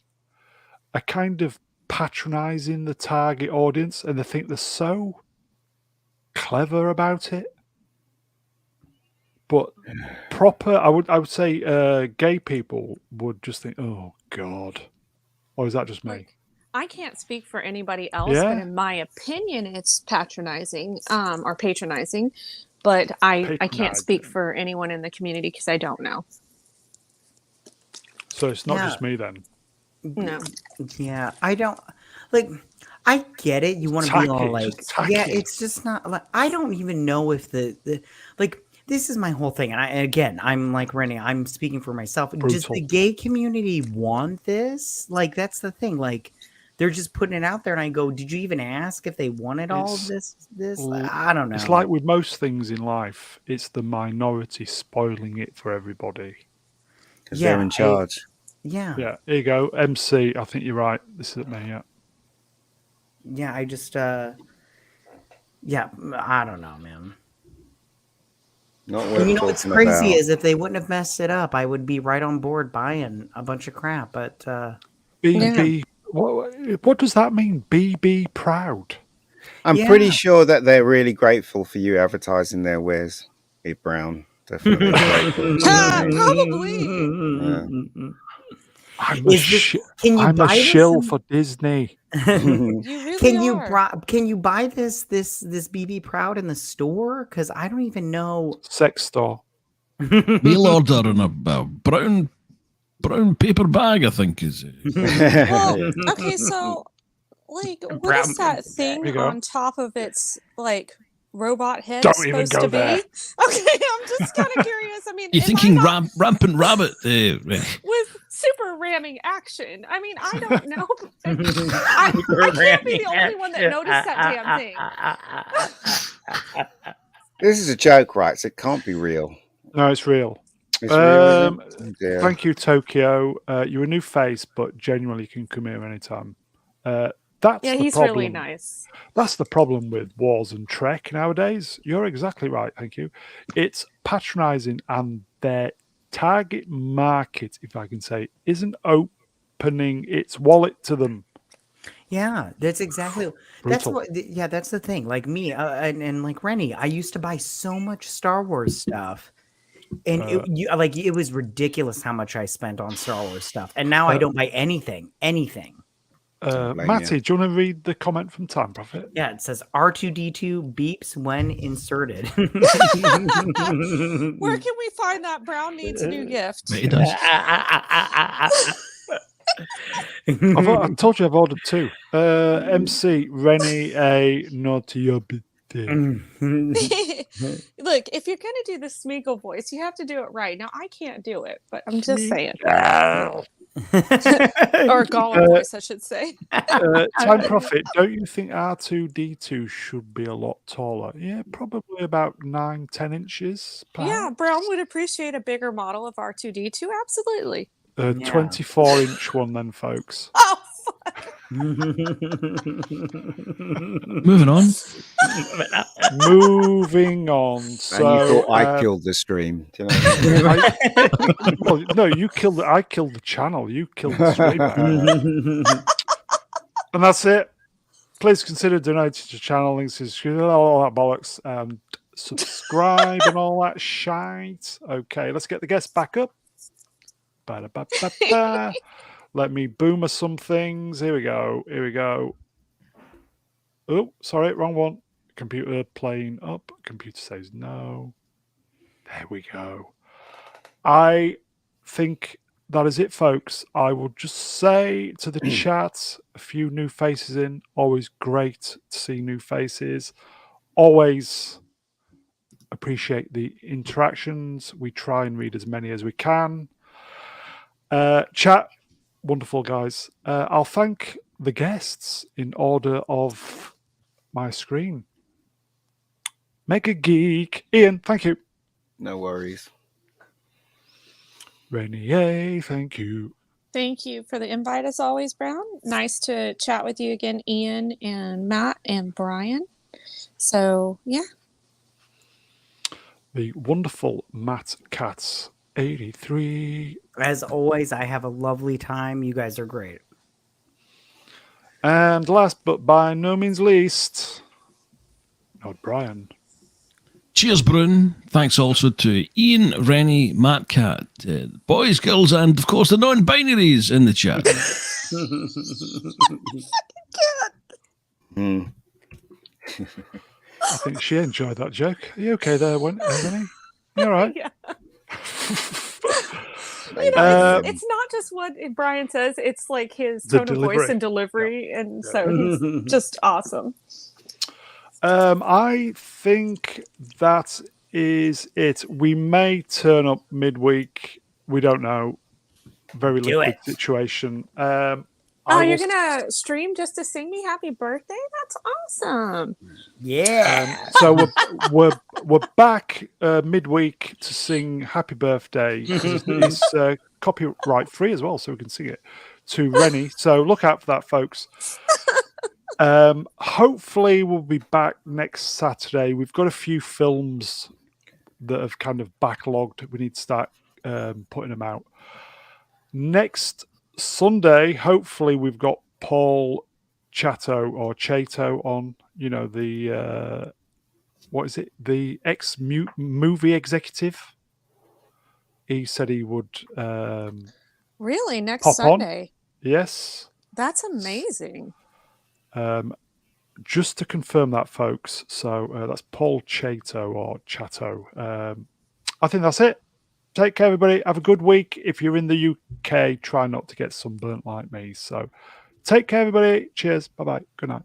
are kind of patronizing the target audience, and they think they're so clever about it. But proper, I would say, gay people would just think, "Oh God," or is that just me? I can't speak for anybody else, but Yeah. in my opinion, it's patronizing, or patronizing. But I can't speak Patronizing. for anyone in the community because I don't know. So it's not Yeah. just me then. No. Yeah, I don't like. I get it. You want to be all Tacky, like, just yeah, tacky. it's just not like I don't even know if the like. This is my whole thing, and I'm like Rennie. I'm speaking for myself. Does Brutal. the gay community want this? Like, that's the thing. Like, they're just putting it out there, and I go, did you even ask if they wanted all of It's this? l- I don't know. It's like with most things in life, it's the minority spoiling it for everybody. Because they're in charge. Yeah. Yeah, here you go. MC, I think you're right. This is me, yeah. Yeah, I just yeah, I don't know, man. Not And worth you know what's talking crazy about. is if they wouldn't have messed it up, I would be right on board buying a bunch of crap. But BB, what does that mean? BB proud. I'm Yeah. pretty sure that they're really grateful for you advertising their wares, Eve Brown. Definitely grateful. Probably. Yeah. I'm Can you a buy this? shill for Disney. You really are. Can you buy this BB Proud in the store? Because I don't even know. Sex store. Mail order in a brown paper bag, I think is. Well, okay, so like, what Brown is that paper bag. thing There you go. on top of its like robot head Don't even supposed go to there. be? Okay, I'm just kind of curious. I mean, You're am thinking I not rampant rabbit? with super ramming action? I mean, I don't know. I can't be the only one that noticed that damn thing. This is a joke, right? So it can't be real. No, it's real. It's real, is it? Oh, dear. Thank you, Tokyo. You're a new face, but genuinely you can come here anytime. That's Yeah, the he's problem. really nice. That's the problem with Wars and Trek nowadays. You're exactly right. Thank you. It's patronizing, and their target market, if I can say, isn't opening its wallet to them. Yeah, that's exactly. That's Brutal. what. Yeah, that's the thing. Like me, and like Rennie, I used to buy so much Star Wars stuff, and it was ridiculous how much I spent on Star Wars stuff, and now I don't buy anything. Don't blame Matty, you. do you want to read the comment from Time Prophet? Yeah, it says R2D2 beeps when inserted. Where can we find that? Brown needs a new gift. But he does. I told you I've ordered two. MC, Rennie, a naughty bitty. Look, if you're gonna do the Smeagol voice, you have to do it right. Now I can't do it, but I'm just saying. Or Gollum voice, I should say. Time Prophet, don't you think R2D2 should be a lot taller? Yeah, probably about 9-10 inches. Yeah, Brown would appreciate a bigger model of R2D2. Absolutely. 24-inch one then, folks. Oh, fuck. Moving on. Moving on. And So you thought I killed the stream. Do you know what I mean? well, no, I killed the channel. You killed the stream. And that's it. Please consider donating to the channel. Links to all that bollocks. And subscribe and all that shite. Okay, let's get the guests back up. Ba-da-ba-ba-ba. Let me boomer some things. Here we go. Oh, sorry, wrong one. Computer playing up. Computer says no. There we go. I think that is it, folks. I will just say to the chat, a few new faces in. Always great to see new faces. Always appreciate the interactions. We try and read as many as we can. Chat, wonderful guys. I'll thank the guests in order of my screen. Mega Geek. Ian, thank you. No worries. Renier, thank you. Thank you for the invite, as always, Brown. Nice to chat with you again, Ian and Matt and Brian. So, yeah. The wonderful Matt Katz, 83. As always, I have a lovely time. You guys are great. And last but by no means least, not Brian. cheers, Brune. Thanks also to Ian, Rennie, Matt Cat, boys, girls, and of course the non-binaries in the chat. I think she enjoyed that joke. Are you okay there, Rennie? You all right? Yeah. You know, it's not just what Brian says, it's like his tone of voice and delivery. And so he's just awesome. I think that is it. We may turn up midweek. We don't know. Very liquid situation. You're gonna stream just to sing me happy birthday? That's awesome. Yeah. So we're back midweek to sing happy birthday. It's copyright free as well, so we can sing it to Rennie. So look out for that, folks. Hopefully we'll be back next Saturday. We've got a few films that have kind of backlogged. We need to start putting them out. Next Sunday, hopefully we've got Paul Chato on, you know, the what is it? The movie executive. He said he would really next pop Sunday. On. Yes. That's amazing. Just to confirm that, folks. So that's Paul Chato. I think that's it. Take care, everybody. Have a good week. If you're in the UK, try not to get sunburnt like me. So take care, everybody. Cheers. Bye-bye. Good night.